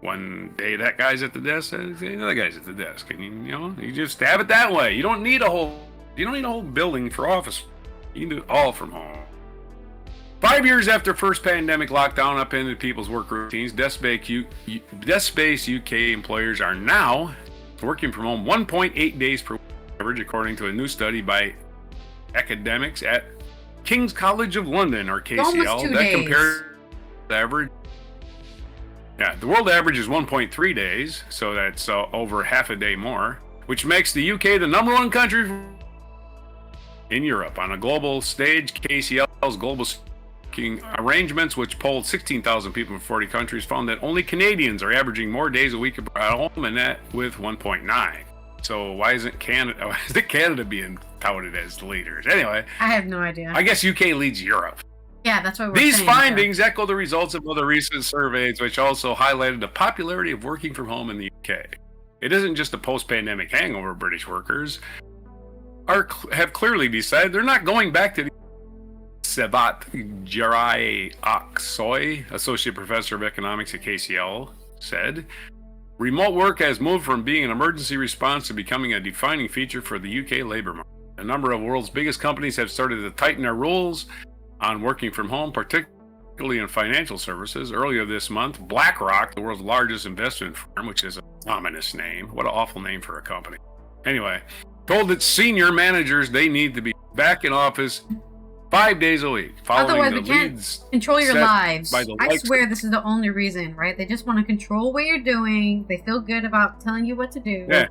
One day that guy's at the desk, the other guy's at the desk, and you just have it that way. You don't need a whole building for office. You can do it all from home. 5 years after first pandemic lockdown upended people's work routines, desk-based UK employers are now working from home 1.8 days per week, average, according to a new study by academics at King's College of London, or KCL. That compares the average. Yeah, the world average is 1.3 days, so that's over half a day more, which makes the UK the #1 country in Europe. On a global stage, KCL's global arrangements, which polled 16,000 people in 40 countries, found that only Canadians are averaging more days a week at home, and that with 1.9. So why isn't Canada being touted as the leaders? Anyway, I have no idea. I guess UK leads Europe. Yeah, that's what we're These saying, findings echo the results of other recent surveys, which also highlighted the popularity of working from home in the UK. It isn't just a post-pandemic hangover. British workers have clearly decided they're not going back to the Sevat Jarai Aksoy, associate professor of economics at KCL, said. Remote work has moved from being an emergency response to becoming a defining feature for the UK labor market. A number of the world's biggest companies have started to tighten their rules on working from home, particularly in financial services. Earlier this month, BlackRock, the world's largest investment firm, which is an ominous name. What an awful name for a company. Anyway, told its senior managers they need to be back in office 5 days a week. Otherwise, we can't control your lives. I swear this is the only reason, right? They just want to control what you're doing. They feel good about telling you what to do. Yeah.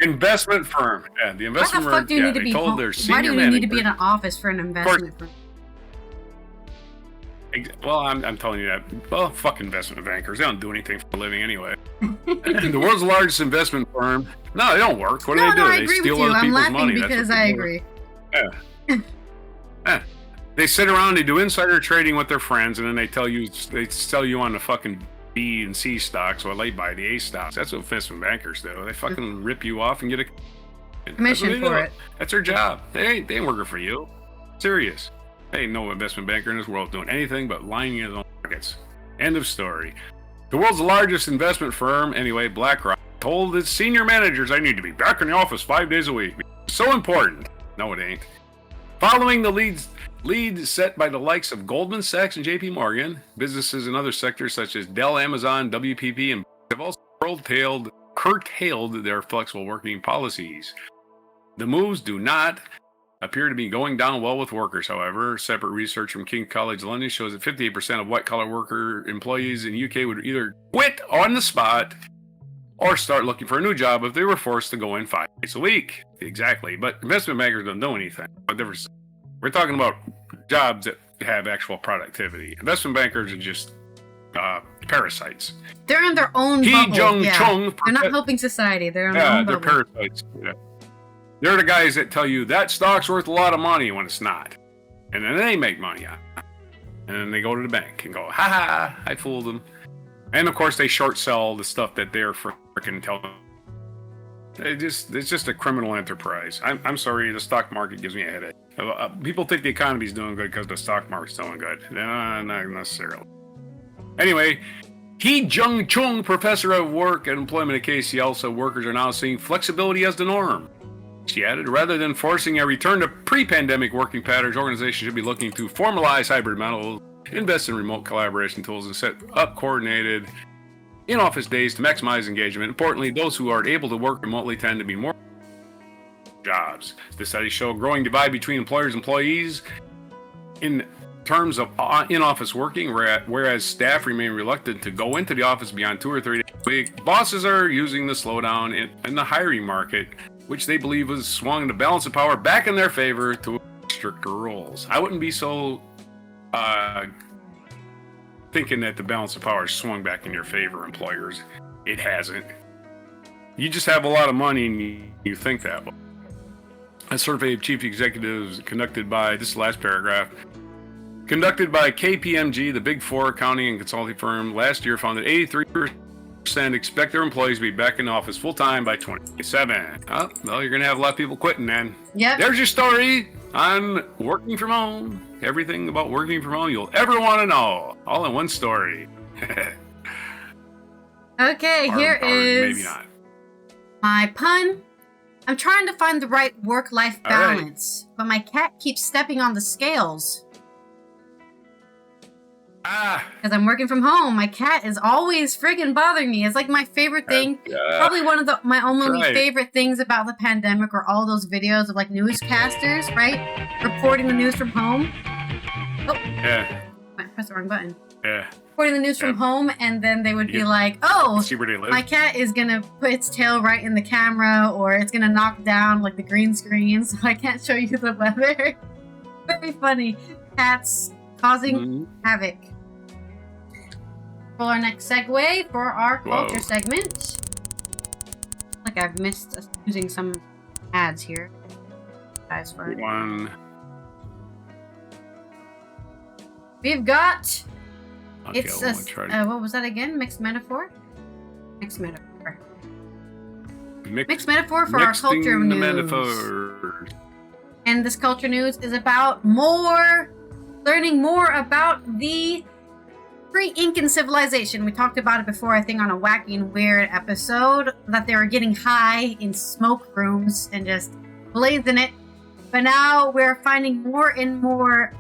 Investment firm. Yeah, the investment firm. Why the fuck do you need to be home? Why do you need to be in an office for an investment firm? Well, I'm telling you that. Well, fuck investment bankers. They don't do anything for a living anyway. The world's largest investment firm. No, they don't work. What do they do? They steal other people's money. Because I agree. Yeah. Yeah. They sit around, they do insider trading with their friends, and then they sell you on the fucking B and C stocks while they buy the A stocks. That's what investment bankers do. They fucking rip you off and get a commission for it. That's their job. They ain't working for you. Serious. Ain't no investment banker in this world doing anything but lining his own pockets. End of story. The world's largest investment firm, anyway, BlackRock, told its senior managers, I need to be back in the office 5 days a week. It's so important. No, it ain't. Following the lead set by the likes of Goldman Sachs and JP Morgan, businesses in other sectors such as Dell, Amazon, WPP, and have also curtailed their flexible working policies. The moves do not appear to be going down well with workers, however. Separate research from King College London shows that 58% of white-collar worker employees in the UK would either quit on the spot or start looking for a new job if they were forced to go in 5 days a week. Exactly. But investment bankers don't do anything. We're talking about jobs that have actual productivity. Investment bankers are just parasites. They're in their own bubble. Chung. They're not helping society. They're in their own bubble. They're parasites. Yeah. They're the guys that tell you that stock's worth a lot of money when it's not. And then they make money on it. And then they go to the bank and go, ha ha, I fooled them. And of course they short sell the stuff that they're freaking telling. It's just a criminal enterprise. I'm sorry, the stock market gives me a headache. People think the economy's doing good because the stock market's doing good. No, not necessarily. Anyway, Hee Jung Chung, professor of work and employment at KCL, said workers are now seeing flexibility as the norm. She added, rather than forcing a return to pre-pandemic working patterns, organizations should be looking to formalize hybrid models, invest in remote collaboration tools, and set up coordinated in-office days to maximize engagement. Importantly, those who are able to work remotely tend to be more jobs. The studies show a growing divide between employers and employees in terms of in-office working, whereas staff remain reluctant to go into the office beyond 2 or 3 days a week. Bosses are using the slowdown in the hiring market, which they believe has swung the balance of power back in their favor to stricter rules. I wouldn't be so thinking that the balance of power swung back in your favor, employers. It hasn't. You just have a lot of money and you think that. A survey of chief executives conducted by, this is the last paragraph, conducted by KPMG, the Big Four accounting and consulting firm, last year found that 83% expect their employees to be back in the office full-time by 2027. Oh, well, you're going to have a lot of people quitting then. Yep. There's your story on working from home. Everything about working from home you'll ever want to know. All in one story. Okay, here is maybe not. my pun. I'm trying to find the right work-life balance, but my cat keeps stepping on the scales. Because I'm working from home, my cat is always friggin' bothering me. It's like my favorite thing. Probably one of my only favorite things about the pandemic are all those videos of like newscasters, right? Reporting the news from home. Oh. Yeah. I pressed the wrong button. Yeah. Reporting the news from home, and then they would be like, oh, see where they live? My cat is going to put its tail right in the camera, or it's going to knock down like the green screen, so I can't show you the weather. Very funny. Cats causing havoc. For our next segue for our culture segment. Like I've missed using some ads here. Guys, for one. We've got. Okay, it's a. What was that again? Mixed metaphor. Mixed metaphor. Mixed metaphor for our culture news. Metaphors. And this culture news is about learning more about the pre-Incan civilization. We talked about it before, I think, on a wacky and weird episode, that they were getting high in smoke rooms and just blazing it. But now we're finding more and more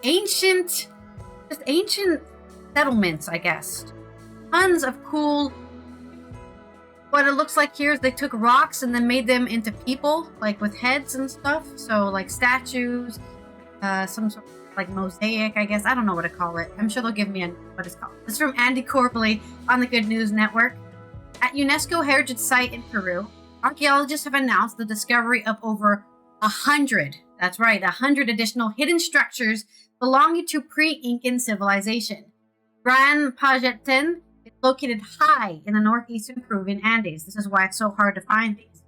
ancient settlements, I guess. Tons of cool. What it looks like here is they took rocks and then made them into people, like with heads and stuff. So like statues, some sort of like mosaic, I guess. I don't know what to call it. I'm sure they'll give me what it's called. This is from Andy Corbley on the Good News Network. At UNESCO Heritage Site in Peru, archaeologists have announced the discovery of over 100, that's right, 100 additional hidden structures belonging to pre-Incan civilization. Gran Pajetin is located high in the northeastern Peruvian Andes. This is why it's so hard to find these.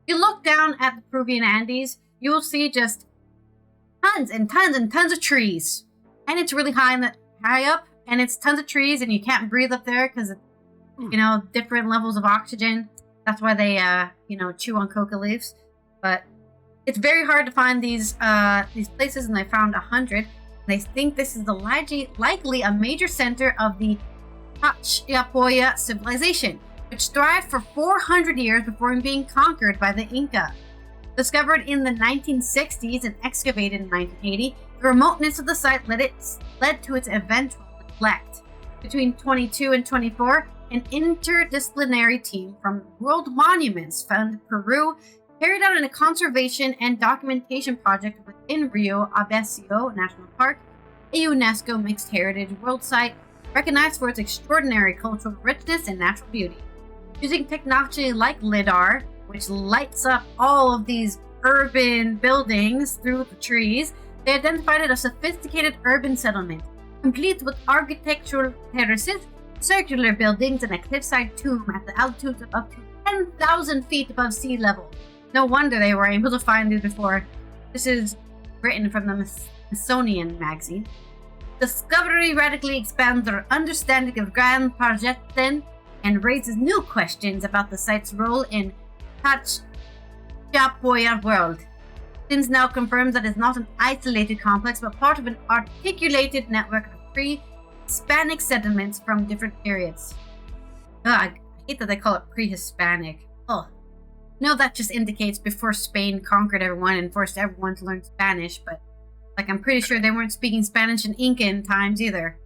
If you look down at the Peruvian Andes, you will see just tons and tons and tons of trees, and it's really high up, and it's tons of trees, and you can't breathe up there because different levels of oxygen. That's why they chew on coca leaves. But It's very hard to find these places, and they found 100. They think this is likely a major center of the Chachapoya civilization, which thrived for 400 years before being conquered by the Inca. Discovered in the 1960s and excavated in 1980, the remoteness of the site led to its eventual neglect. Between 22 and 24, an interdisciplinary team from World Monuments Fund Peru carried out a conservation and documentation project within Rio Abacio National Park, a UNESCO Mixed Heritage World Site recognized for its extraordinary cultural richness and natural beauty. Using technology like LIDAR, which lights up all of these urban buildings through the trees, they identified a sophisticated urban settlement, complete with architectural terraces, circular buildings, and a cliffside tomb at the altitude of up to 10,000 feet above sea level. No wonder they were able to find it before. This is written from the Smithsonian magazine. Discovery radically expands their understanding of Grand Parjetten and raises new questions about the site's role in Chachapoya world. Since now confirms that it's not an isolated complex, but part of an articulated network of pre-Hispanic settlements from different periods. I hate that they call it pre-Hispanic. Oh, no, that just indicates before Spain conquered everyone and forced everyone to learn Spanish, but I'm pretty sure they weren't speaking Spanish in Incan times either.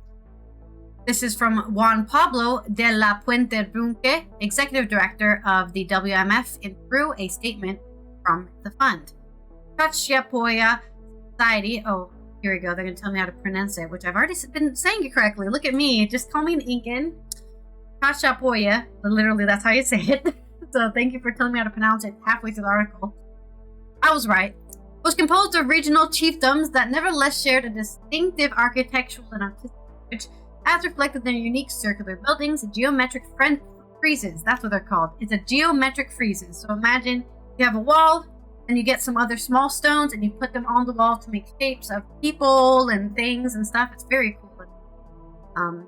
This is from Juan Pablo de la Puente Brunque, Executive Director of the WMF in Peru, a statement from the fund. Chachapoya Society, oh, here we go, they're going to tell me how to pronounce it, which I've already been saying it correctly. Look at me, just call me an Incan. Chachapoya, literally that's how you say it. So thank you for telling me how to pronounce it halfway through the article. I was right. It was composed of regional chiefdoms that nevertheless shared a distinctive architectural and artistic which, as reflected in their unique circular buildings, geometric friezes. That's what they're called. It's a geometric friezes. So imagine you have a wall, and you get some other small stones, and you put them on the wall to make shapes of people and things and stuff. It's very cool. And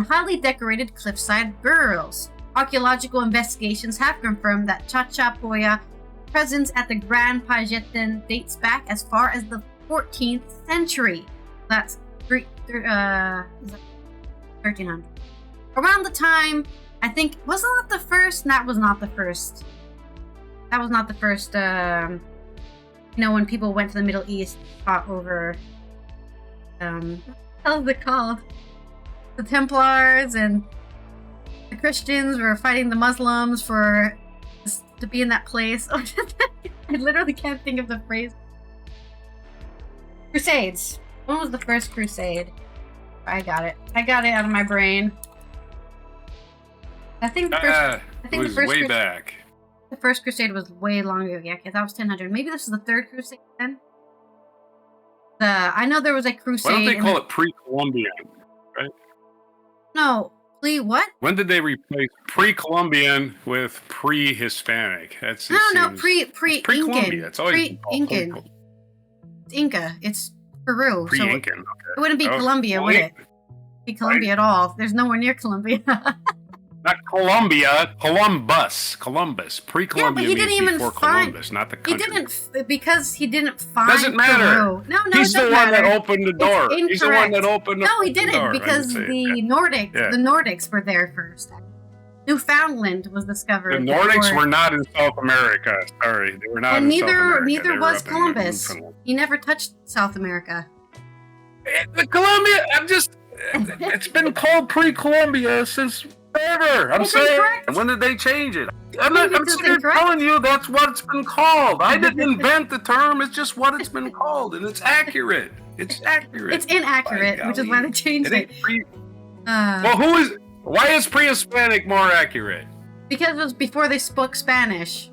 highly decorated cliffside burials. Archaeological investigations have confirmed that Chachapoya presence at the Grand Parjetten dates back as far as the 14th century. That's 1300. Around the time, I think, wasn't that the first? That was not the first. That was not the first, when people went to the Middle East, fought over, what was it called? The Templars and the Christians were fighting the Muslims to be in that place. I literally can't think of the phrase. Crusades. When was the first crusade? I got it out of my brain. I think the first. It was way back. The first crusade was way longer. Yeah, that was 1000. Maybe this is the third crusade then. I know there was a crusade. Why don't they call it pre-Columbian? Right? No. What? When did they replace pre-Columbian with pre-Hispanic? That's pre-Incan. It's always pre-Incan. It's Inca. It's Peru. Pre-Incan. So it wouldn't be Colombia, would it? Be Colombia at all. There's nowhere near Colombia. Not Colombia, Columbus. Pre-Columbian but he didn't means even before find, Columbus, not the country. Because he didn't find Doesn't matter. Peru. No, He's the one that opened the door. It's He's the one that opened the door. No, he didn't, because the Nordics were there first. Newfoundland was discovered. The Nordics were not in South America. Sorry, they were not in South America. Neither was Columbus. He never touched South America. The Columbia, it's been called pre-Columbia since forever. I'm saying, when did they change it? I'm telling you that's what it's been called. I didn't invent the term. It's just what it's been called, and it's accurate. It's accurate. It's inaccurate, which is why they changed it. Why is pre-Hispanic more accurate? Because it was before they spoke Spanish.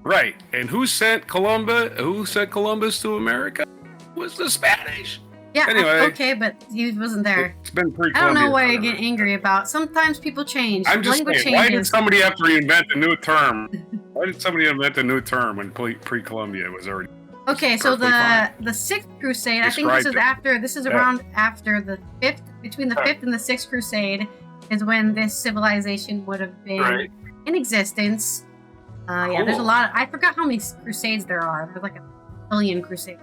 Right. And who sent Columbus to America? It was the Spanish. Yeah, anyway, okay, but he wasn't there. It's been pre-Columbian. I don't know why you get angry about. Sometimes people change. I'm just saying, why did somebody have to reinvent a new term? Why did somebody invent a new term when pre-Columbia was already? Okay, so the Sixth Crusade. I think this is around after the fifth. Between the Fifth and the Sixth Crusade is when this civilization would have been in existence. Yeah, there's a lot. I forgot how many crusades there are. There's like a billion crusades.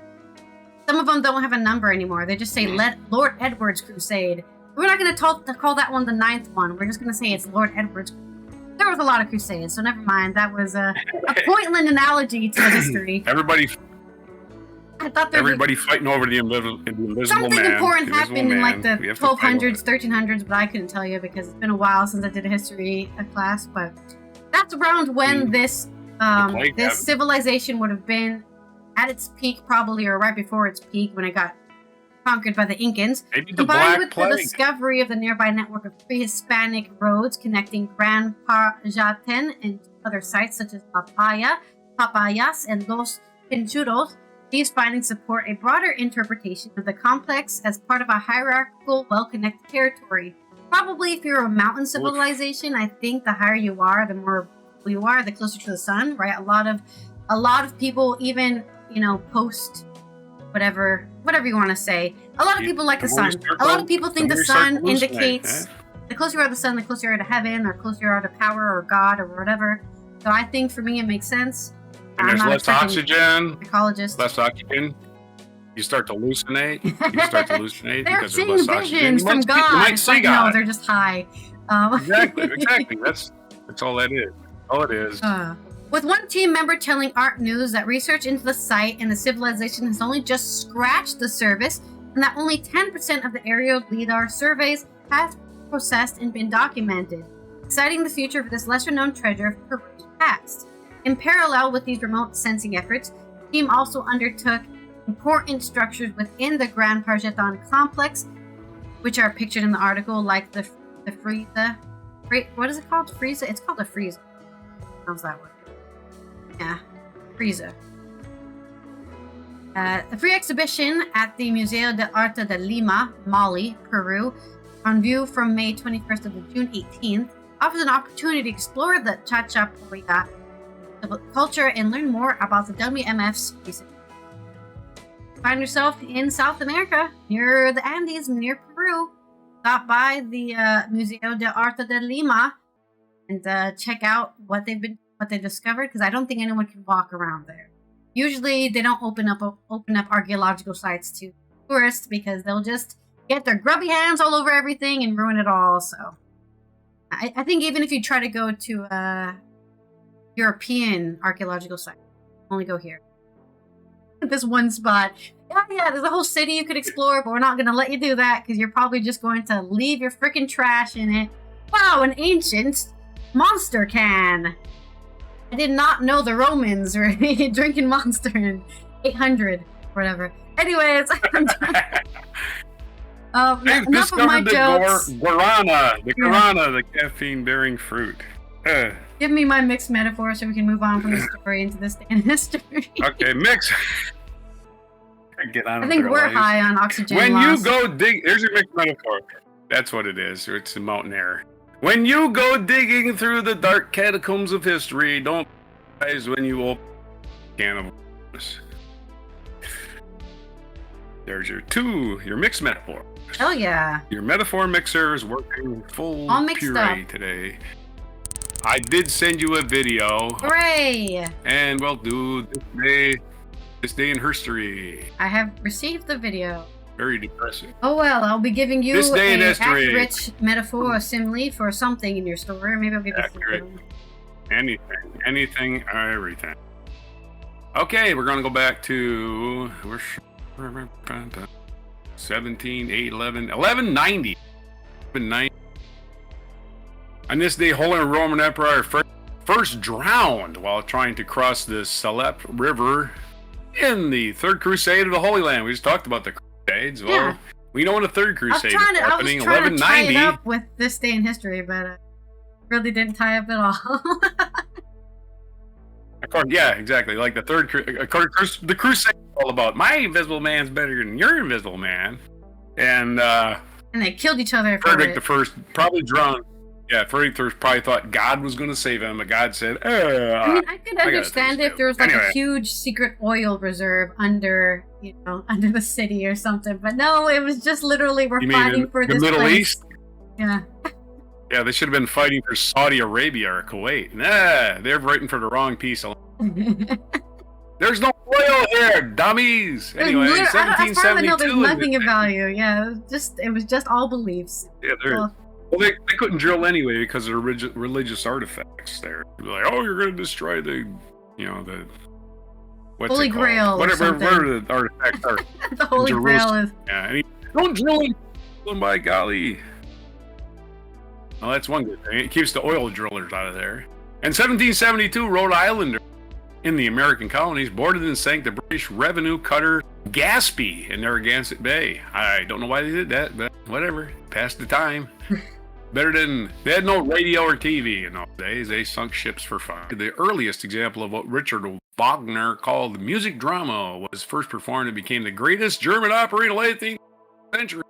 Some of them don't have a number anymore. They just say Lord Edward's Crusade. We're not going to call that one the 9th one. We're just going to say it's Lord Edward's Crusade. There was a lot of crusades, so never mind. That was a pointless analogy to history. Everybody fighting over the invisible man. Something important happened in like the 1200s, 1300s, but I couldn't tell you because it's been a while since I did a history class. But that's around when this civilization would have been at its peak, probably, or right before its peak when it got conquered by the Incans, combined with the discovery of the nearby network of pre-Hispanic roads connecting Gran Pajaten and other sites such as Papayas, and Los Pinchuros. These findings support a broader interpretation of the complex as part of a hierarchical, well-connected territory. Probably if you're a mountain civilization, I think the higher you are, the more you are, the closer to the sun, right? A lot of people, even, post whatever you want to say. A lot of people like the sun. A lot of people think the sun indicates the closer you are to the sun, the closer you are to heaven, or closer you are to power or God or whatever. So I think for me it makes sense. And there's less oxygen. Ecologist. Less oxygen. You start to hallucinate. They're because seeing there's less visions oxygen. from God. You might It's see like, God. no, they're just high. Exactly. That's all that is. All it is. With one team member telling Art News that research into the site and the civilization has only just scratched the surface, and that only 10% of the aerial LIDAR surveys have processed and been documented, citing the future for this lesser-known treasure of Peru's past. In parallel with these remote sensing efforts, the team also undertook important structures within the Gran Pajaten complex, which are pictured in the article, like the Frieza. What is it called? Frieza? It's called a Frieza. How's that word? Yeah, Frieza. A free exhibition at the Museo de Arte de Lima, Mali, Peru, on view from May 21st to June 18th, offers an opportunity to explore the Chachapoya culture and learn more about the WMF's recent. Find yourself in South America, near the Andes, near Peru. Stop by the Museo de Arte de Lima and check out what they've discovered, because I don't think anyone can walk around there. Usually they don't open up archaeological sites to tourists because they'll just get their grubby hands all over everything and ruin it all. So I think even if you try to go to a European archaeological site, only go here. This one spot. Yeah, there's a whole city you could explore, but we're not going to let you do that because you're probably just going to leave your freaking trash in it. Wow, an ancient monster can. I did not know the Romans were drinking Monster in 800 or whatever. Anyways, I'm done. Enough of my jokes. Guarana, the caffeine-bearing fruit. Give me my mixed metaphor so we can move on from the story into this day in history. Okay, mix. Get on. I think we're high on oxygen when loss. You go dig, here's your mixed metaphor. That's what it is. It's a mountain air. When you go digging through the dark catacombs of history, don't realize when you open a can of worms. There's your mixed metaphor. Oh yeah. Your metaphor mixer is working full all mixed puree up today. I did send you a video. Hooray! And we'll do this day in history. I have received the video. Very depressing. Oh well, I'll be giving you this day in an history. accurate metaphor or simile for something in your story. Maybe I'll give you accurate. Anything, everything. Okay, we're gonna go back to 1190. On this day, Holy Roman Emperor first drowned while trying to cross the Salep River in the Third Crusade of the Holy Land. We just talked about the Crusades. Well, yeah. We know when the Third Crusade is happening. I was trying to tie it 1190. up with this day in history, but really didn't tie up at all. Yeah, exactly. Like the the Crusade is all about my invisible man's better than your invisible man, and they killed each other. Frederick the First probably drowned. Yeah, Frederick the First probably thought God was going to save him, but God said, I mean, I could understand if there was like a huge secret oil reserve under the city or something, but no, it was just literally we're fighting for this Middle place. East. Yeah. Yeah, they should have been fighting for Saudi Arabia or Kuwait. Nah, they're fighting for the wrong piece. There's no oil here, dummies. Anyway, as far as I know, 1772. there's nothing of value. Yeah, it was just all beliefs. Yeah, well, they couldn't drill anyway because of the religious artifacts there. Like, oh, you're going to destroy the what's Holy it called? Grail. Whatever the artifacts are. The Holy Grail is. Yeah, don't drill them, by golly. Well, that's one good thing. It keeps the oil drillers out of there. In 1772, Rhode Islander in the American colonies boarded and sank the British revenue cutter Gaspee in Narragansett Bay. I don't know why they did that, but whatever. Passed the time. Better than... They had no radio or TV in those days. They sunk ships for fun. The earliest example of what Richard Wagner called music drama was first performed and became the greatest German opera in the late 18th century.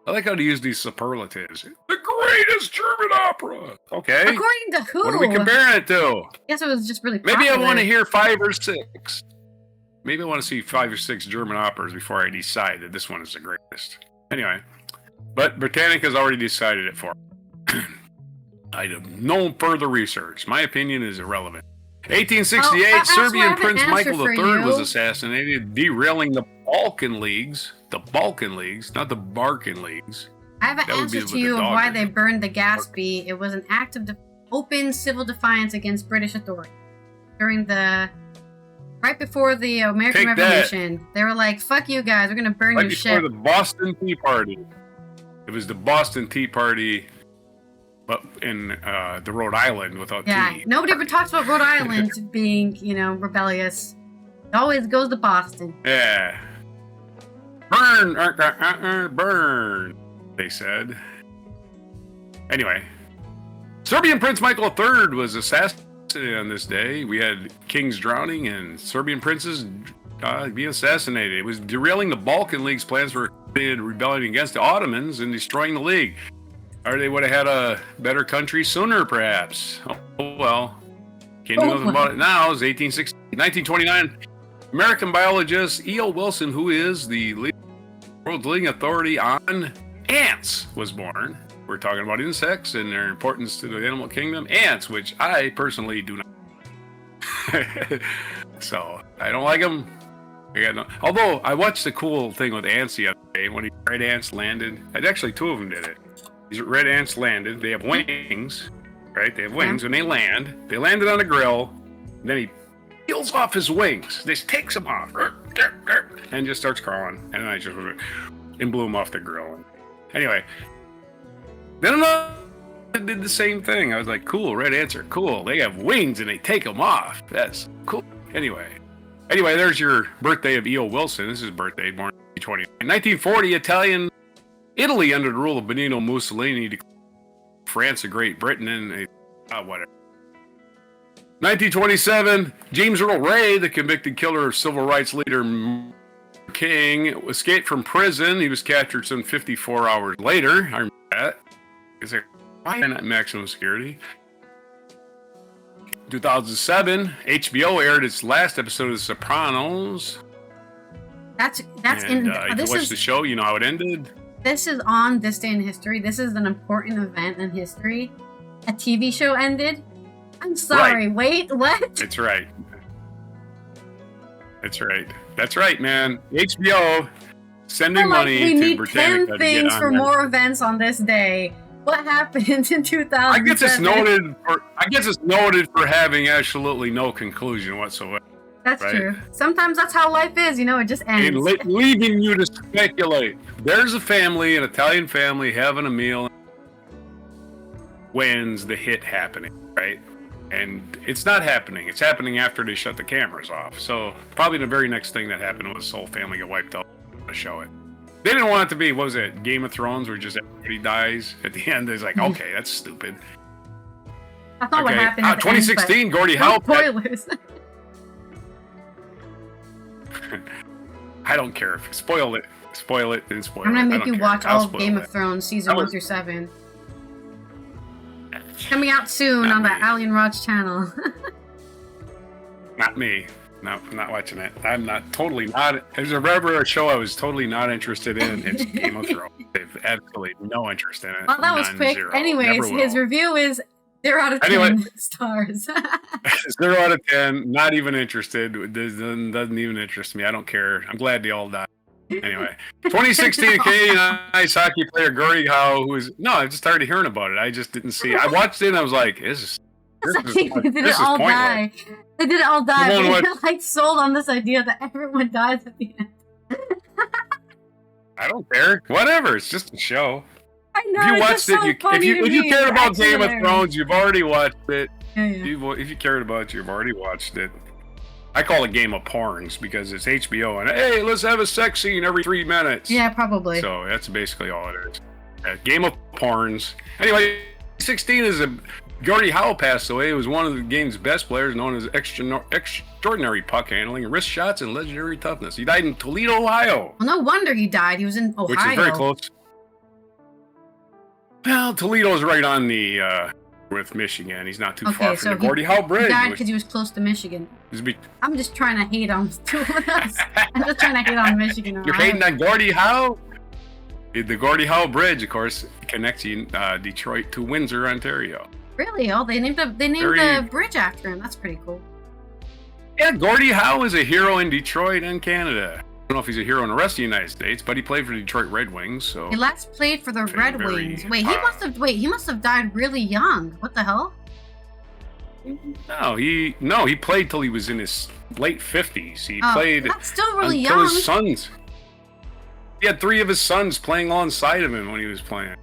I like how to use these superlatives. The greatest German opera. Okay. According to who? What are we comparing it to? I guess it was just really popular. Maybe I want to hear 5 or 6. Maybe I want to see 5 or 6 German operas before I decide that this one is the greatest. Anyway, but Britannica's already decided it for me. I have no further research. My opinion is irrelevant. 1868, Serbian Prince Michael III was assassinated, derailing the Balkan Leagues. The Balkan Leagues, not the Barkin Leagues. I have an answer to you of why they burned the Gaspee. It was an act of open civil defiance against British authority. Right before the American Revolution, they were like, fuck you guys, we're going to burn your ship. Right before the Boston Tea Party. It was the Boston Tea Party, but in the Rhode Island without tea. Yeah, nobody ever talks about Rhode Island being, rebellious. It always goes to Boston. Yeah. Burn, burn, they said. Anyway, Serbian Prince Michael III was assassinated on this day. We had kings drowning and Serbian princes being assassinated. It was derailing the Balkan League's plans for rebelling against the Ottomans and destroying the League. Or they would have had a better country sooner, perhaps. Oh well. Can't do nothing about it now. It was 1929. American biologist E.O. Wilson, who is the world's leading authority on ants, was born. We're talking about insects and their importance to the animal kingdom. Ants, which I personally do not. So, I don't like them. Although, I watched the cool thing with ants the other day when red ants landed. Actually, 2 of them did it. These red ants landed. They have wings, right? They have wings. When they landed on a grill. And then he peels off his wings, just takes them off, and just starts crawling. And then I just and blew him off the grill. Anyway, then another did the same thing. I was like, cool, red ants are cool. They have wings and they take them off. That's cool. Anyway, there's your birthday of E.O. Wilson. This is his birthday, born in 1940. Italy, under the rule of Benito Mussolini, declared France a Great Britain, and whatever. 1927, James Earl Ray, the convicted killer of civil rights leader King, escaped from prison. He was captured some 54 hours later. I remember that. Is there why not maximum security? 2007, HBO aired its last episode of The Sopranos. That's and, if you watched the show, you know how it ended. This is on this day in history. This is an important event in history. A TV show ended. I'm sorry, right. Wait, what? That's right. That's right, man. HBO sending money to Britannica. We need 10 things for more events on this day. What happened in 2007? I guess it's noted for having absolutely no conclusion whatsoever. That's true. Sometimes that's how life is, it just ends. And leaving you to speculate. There's a family, an Italian family, having a meal. When's the hit happening, right? And it's not happening. It's happening after they shut the cameras off. So probably the very next thing that happened was the whole family got wiped out to show it. They didn't want it to be, what was it, Game of Thrones, where just everybody dies at the end. It's like, okay, that's stupid. I thought what happened at 2016, end, Gordie Howe. Spoilers. I don't care if you spoil it. Spoil it, then spoil it. I'm going to make you watch all of Game of Thrones, season 1 through 7. Coming out soon on the Alien Rods channel. Not me. No, I'm not watching it. I'm not totally not. There's ever a show I was totally not interested in. It's Game of Thrones. They've absolutely no interest in it. Well, that was quick. Zero. Anyways, his review is 0 out of 10 stars. 0 out of 10. Not even interested. Doesn't even interest me. I don't care. I'm glad they all died. Anyway, 2016 Canadian ice hockey player Gordie Howe, who is I just started hearing about it. I just didn't see it. I watched it and I was like, this is They did it all die. They did it all die. They're like sold on this idea that everyone dies at the end. I don't care. Whatever. It's just a show. I know. If you watched it, if you cared about Game of Thrones, you've already watched it. Yeah. If you cared about it, you've already watched it. I call it Game of Porns because it's HBO and hey, let's have a sex scene every 3 minutes. Yeah, probably. So that's basically all it is. Game of Porns. Anyway, 16 is Gordie Howe passed away. He was one of the game's best players, known as extraordinary puck handling, wrist shots, and legendary toughness. He died in Toledo, Ohio. Well, no wonder he died. He was in Ohio. Which is very close. Well, Toledo's right on the with Michigan. He's not too far from the Gordie Howe Bridge. He died because he was close to Michigan. I'm just trying to hate on us. I'm just trying to hate on Michigan. You're hating on Gordie Howe? The Gordie Howe Bridge, of course, connects Detroit to Windsor, Ontario. Really? Oh, they named the bridge after him. That's pretty cool. Yeah, Gordie Howe is a hero in Detroit and Canada. I don't know if he's a hero in the rest of the United States, but he played for the Detroit Red Wings. So he last played for the Red Wings. He must have died really young. What the hell? No, he played till he was in his late 50s. He played. That's still really until young. His sons. He had 3 of his sons playing alongside of him when he was playing.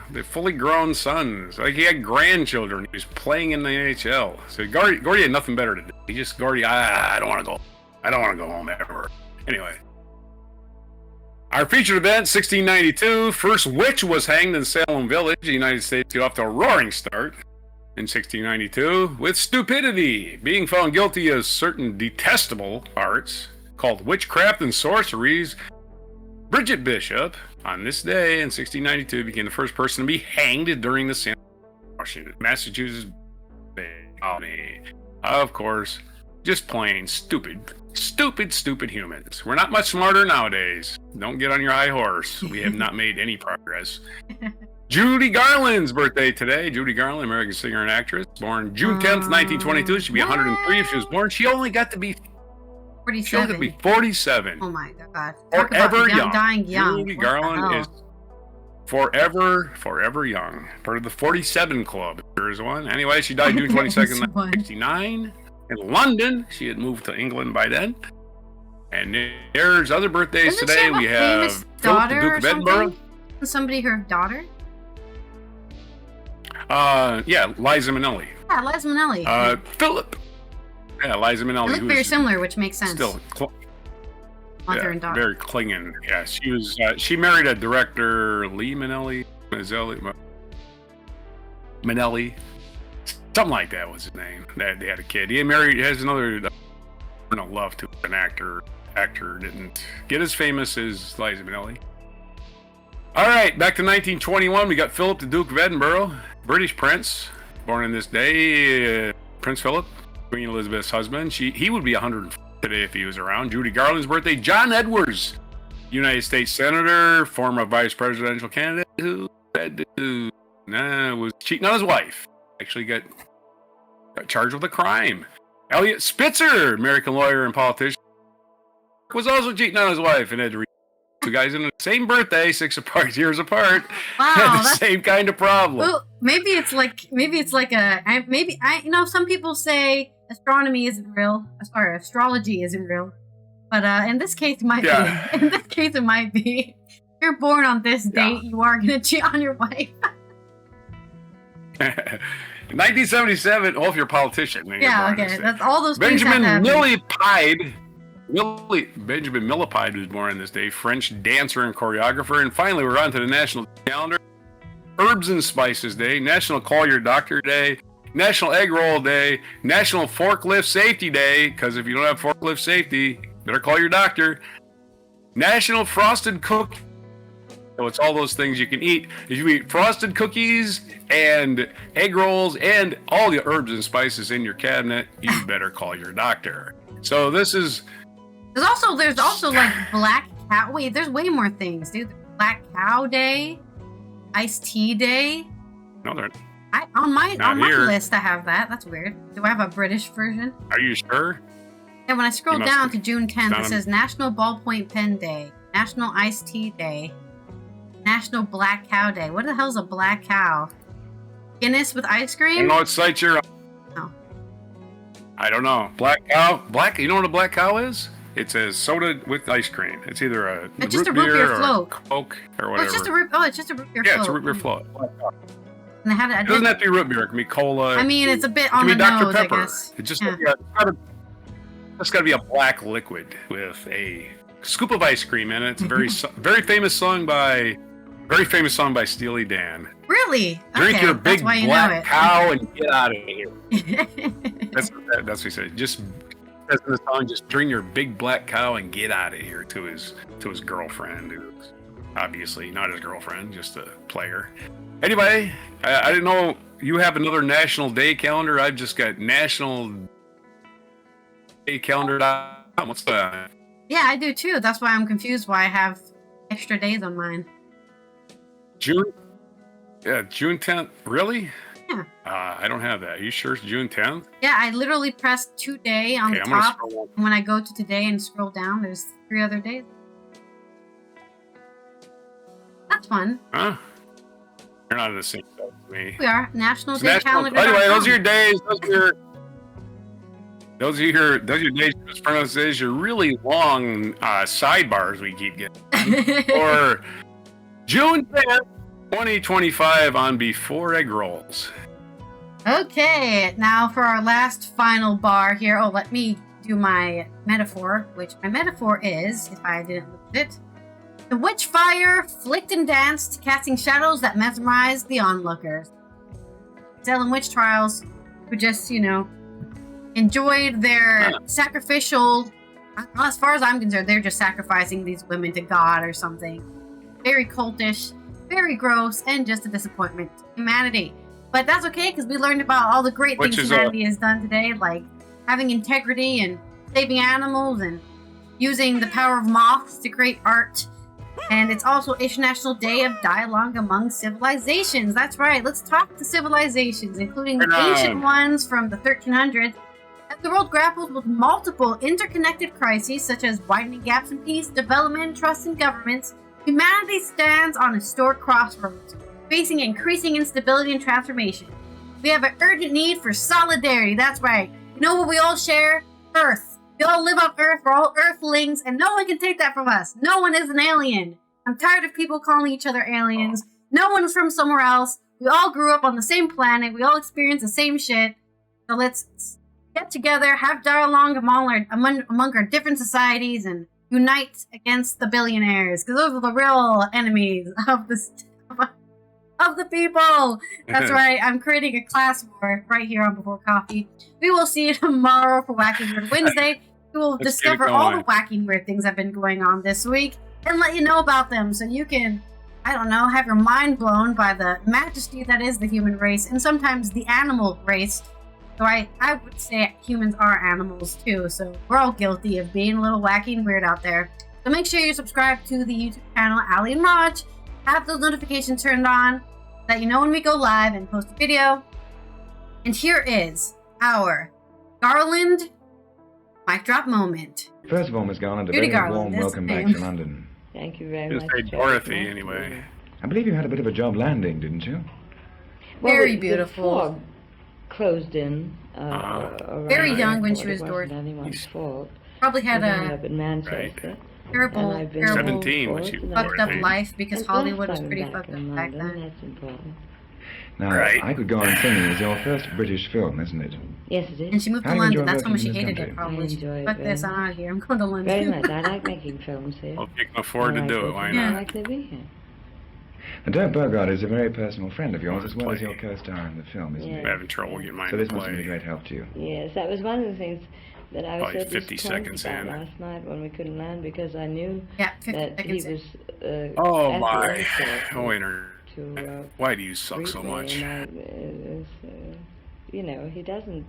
They're fully grown sons. Like he had grandchildren. He was playing in the NHL. So Gordie had nothing better to do. I don't want to go. I don't want to go home ever. Anyway. Our featured event, 1692, first witch was hanged in Salem Village. The United States got off to a roaring start in 1692 with stupidity, being found guilty of certain detestable arts called witchcraft and sorceries. Bridget Bishop, on this day in 1692, became the first person to be hanged during the Salem, Washington, Massachusetts Colony. Of course, just plain stupid humans. We're not much smarter nowadays. Don't get on your high horse. We have not made any progress. Judy Garland's birthday today. Judy Garland, American singer and actress, born June 10th, 1922. She'd be 103 if she was born. She only got to be 47. She only got to be 47. Oh my God. Forever young. Dying young. Judy Garland is forever young. Part of the 47 Club. There's one. Anyway, she died June 22nd, 1969. In London. She had moved to England by then. And there's other birthdays today. We have Philip, the Duke of Edinburgh. Somebody her daughter? Yeah, Liza Minnelli. Yeah, Liza Minnelli. Philip. Yeah, Liza Minnelli. They look very similar, which makes sense. Still, mother and daughter. Very clinging. Yeah, she was. She married a director, Lee Minnelli. Minnelli. Something like that was his name. They had a kid. He has another love to an actor. Actor didn't get as famous as Liza Minnelli. All right, back to 1921. We got Philip, the Duke of Edinburgh, British prince, born on this day. Prince Philip, Queen Elizabeth's husband. He would be 100 today if he was around. Judy Garland's birthday. John Edwards, United States Senator, former vice presidential candidate who was cheating on his wife. Actually got charged with a crime. Elliot Spitzer, American lawyer and politician, was also cheating on his wife and had to 2 guys in the same birthday, 6 years apart. Wow, had the same kind of problem. Well, maybe it's like some people say astrology isn't real. But in this case, it might be. In this case, it might be. If you're born on this date, you are going to cheat on your wife. In 1977, if you're a politician. Yeah, okay. That's all those Benjamin things Millipede. Benjamin Millipede was born on this day, French dancer and choreographer. And finally, we're on to the national calendar. Herbs and Spices Day, National Call Your Doctor Day, National Egg Roll Day, National Forklift Safety Day, because if you don't have forklift safety, better call your doctor. National Frosted Cookie. So it's all those things you can eat. If you eat frosted cookies and egg rolls and all the herbs and spices in your cabinet, you better call your doctor. So this is. There's also like Black Cow. Wait, there's way more things, dude. Black Cow Day, Iced Tea Day. No, they're. On my list, I have that. That's weird. Do I have a British version? Are you sure? Yeah, when I scroll down to June 10th, it says National Ballpoint Pen Day, National Iced Tea Day, National Black Cow Day. What the hell's a black cow? Guinness with ice cream? I know what site you're on. Oh. I don't know. Black cow? You know what a black cow is? It's a soda with ice cream. It's either a root beer or Coke or whatever. It's just a root beer float. Yeah, it's a root beer float. And It doesn't have to be root beer. It can be cola. I mean, it's a bit on the Dr. nose, Pepper. I guess. It's just it's got to be a black liquid with a scoop of ice cream in it. It's a very famous song by Steely Dan. Really? Drink your big black cow and get out of here. That's what he said. Just as in the song, just drink your big black cow and get out of here to his girlfriend, who's obviously not his girlfriend, just a player. Anyway, I didn't know you have another National Day calendar. I've just got National Day calendar. What's that? Yeah, I do too. That's why I'm confused why I have extra days on mine. June 10th. Really? Yeah. I don't have that. Are you sure it's June 10th? Yeah, I literally pressed today on the top. And when I go to today and scroll down, there's 3 other days. That's fun. Huh? You're not in the same stuff as me. We are. National Day calendar. Anyway, those are your days. Those are your days. As pronunciation, your really long sidebars we keep getting. For June 10th, 2025 on Before Egg Rolls. Okay, now for our last final bar here. Oh, let me do my metaphor, which my metaphor is, if I didn't look at it, the witch fire flicked and danced, casting shadows that mesmerized the onlookers. Salem witch trials who just, enjoyed their sacrificial, as far as I'm concerned, they're just sacrificing these women to God or something. Very cultish, very gross, and just a disappointment to humanity. But that's okay, because we learned about all the great things humanity has done today, like having integrity and saving animals and using the power of moths to create art. And it's also International Day of Dialogue Among Civilizations. That's right, let's talk to civilizations, including the ancient ones from the 1300s. As the world grapples with multiple interconnected crises, such as widening gaps in peace, development, trust in governments, humanity stands on historic crossroads, facing increasing instability and transformation. We have an urgent need for solidarity. That's right. You know what we all share? Earth. We all live on Earth. We're all Earthlings, and no one can take that from us. No one is an alien. I'm tired of people calling each other aliens. No one is from somewhere else. We all grew up on the same planet. We all experience the same shit. So let's get together, have dialogue among our different societies, and unite against the billionaires, because those are the real enemies of the people. That's right. I'm creating a class war right here on Before Coffee. We will see you tomorrow for Wacky Weird Wednesday. We will discover all the wacky weird things that have been going on this week and let you know about them, so you can, I don't know, have your mind blown by the majesty that is the human race and sometimes the animal race. So I would say humans are animals too, so we're all guilty of being a little wacky and weird out there. So make sure you subscribe to the YouTube channel, Ali and Raj. Have those notifications turned on so that you know when we go live and post a video. And here is our Garland mic drop moment. First of all, Miss Garland, a very warm welcome back to London. Thank you very much. Say Dorothy, anyway. I believe you had a bit of a job landing, didn't you? Very beautiful. The fog closed in. Very young when she was Dorothy. Anyone's fault. Probably had up in Manchester. terrible 17 when she fucked up life, because Hollywood was pretty fucked up back then. That's important. Now, I could go on singing. It's your first British film, isn't it? Yes, it is. And she moved to How do you London. enjoy That's how much she working in this hated it, country? probably. I enjoy it Fuck very this, I'm out of here. I'm going to London. Very much. I like making films here. Well, if you can afford to do it, why I not? like to be here. And Dirk Burgard is a very personal friend of yours, as well as your co-star in the film, isn't I'm he? having trouble getting mine So to this must be a play. great help to you. Yes, that was one of the things that I was Probably so 50 disappointed seconds about in. last night when we couldn't land, because I knew Yeah, 50 that he seconds in. was Oh at the my. airport Oh, internet. to Why do you suck so greet me, much? and you know, he doesn't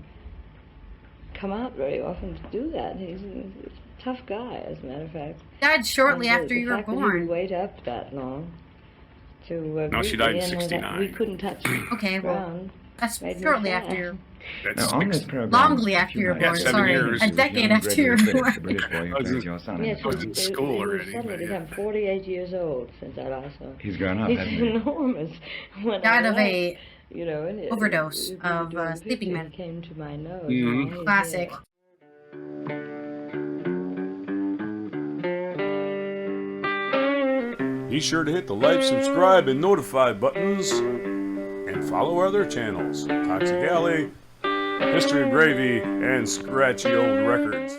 come out very often to do that. He's a tough guy, as a matter of fact. Died shortly And after you were the fact that he born. would wait up that long to No, she greet died me in and all that. 69. We couldn't touch Okay, well, ground. that's Made me shortly sad. after you That's Now, on this six. program, Longly a after few you were nights born, ago, 7 sorry. years. A decade young after you were Gregory born. Phillips, the British boy who I was plays in- your son. Yes, in the I was in school he already, suddenly but yeah. become 48 years old since I last saw him. He's grown up, He's hasn't he? enormous. When Died I of left, a you know, and overdose we were of, doing the sleeping picture, med- he came to my nose. Mhm. and he Classic. said, Be sure to hit the like, subscribe, and notify buttons, and follow our other channels, Toxic Alley, History of Gravy, and Scratchy Old Records.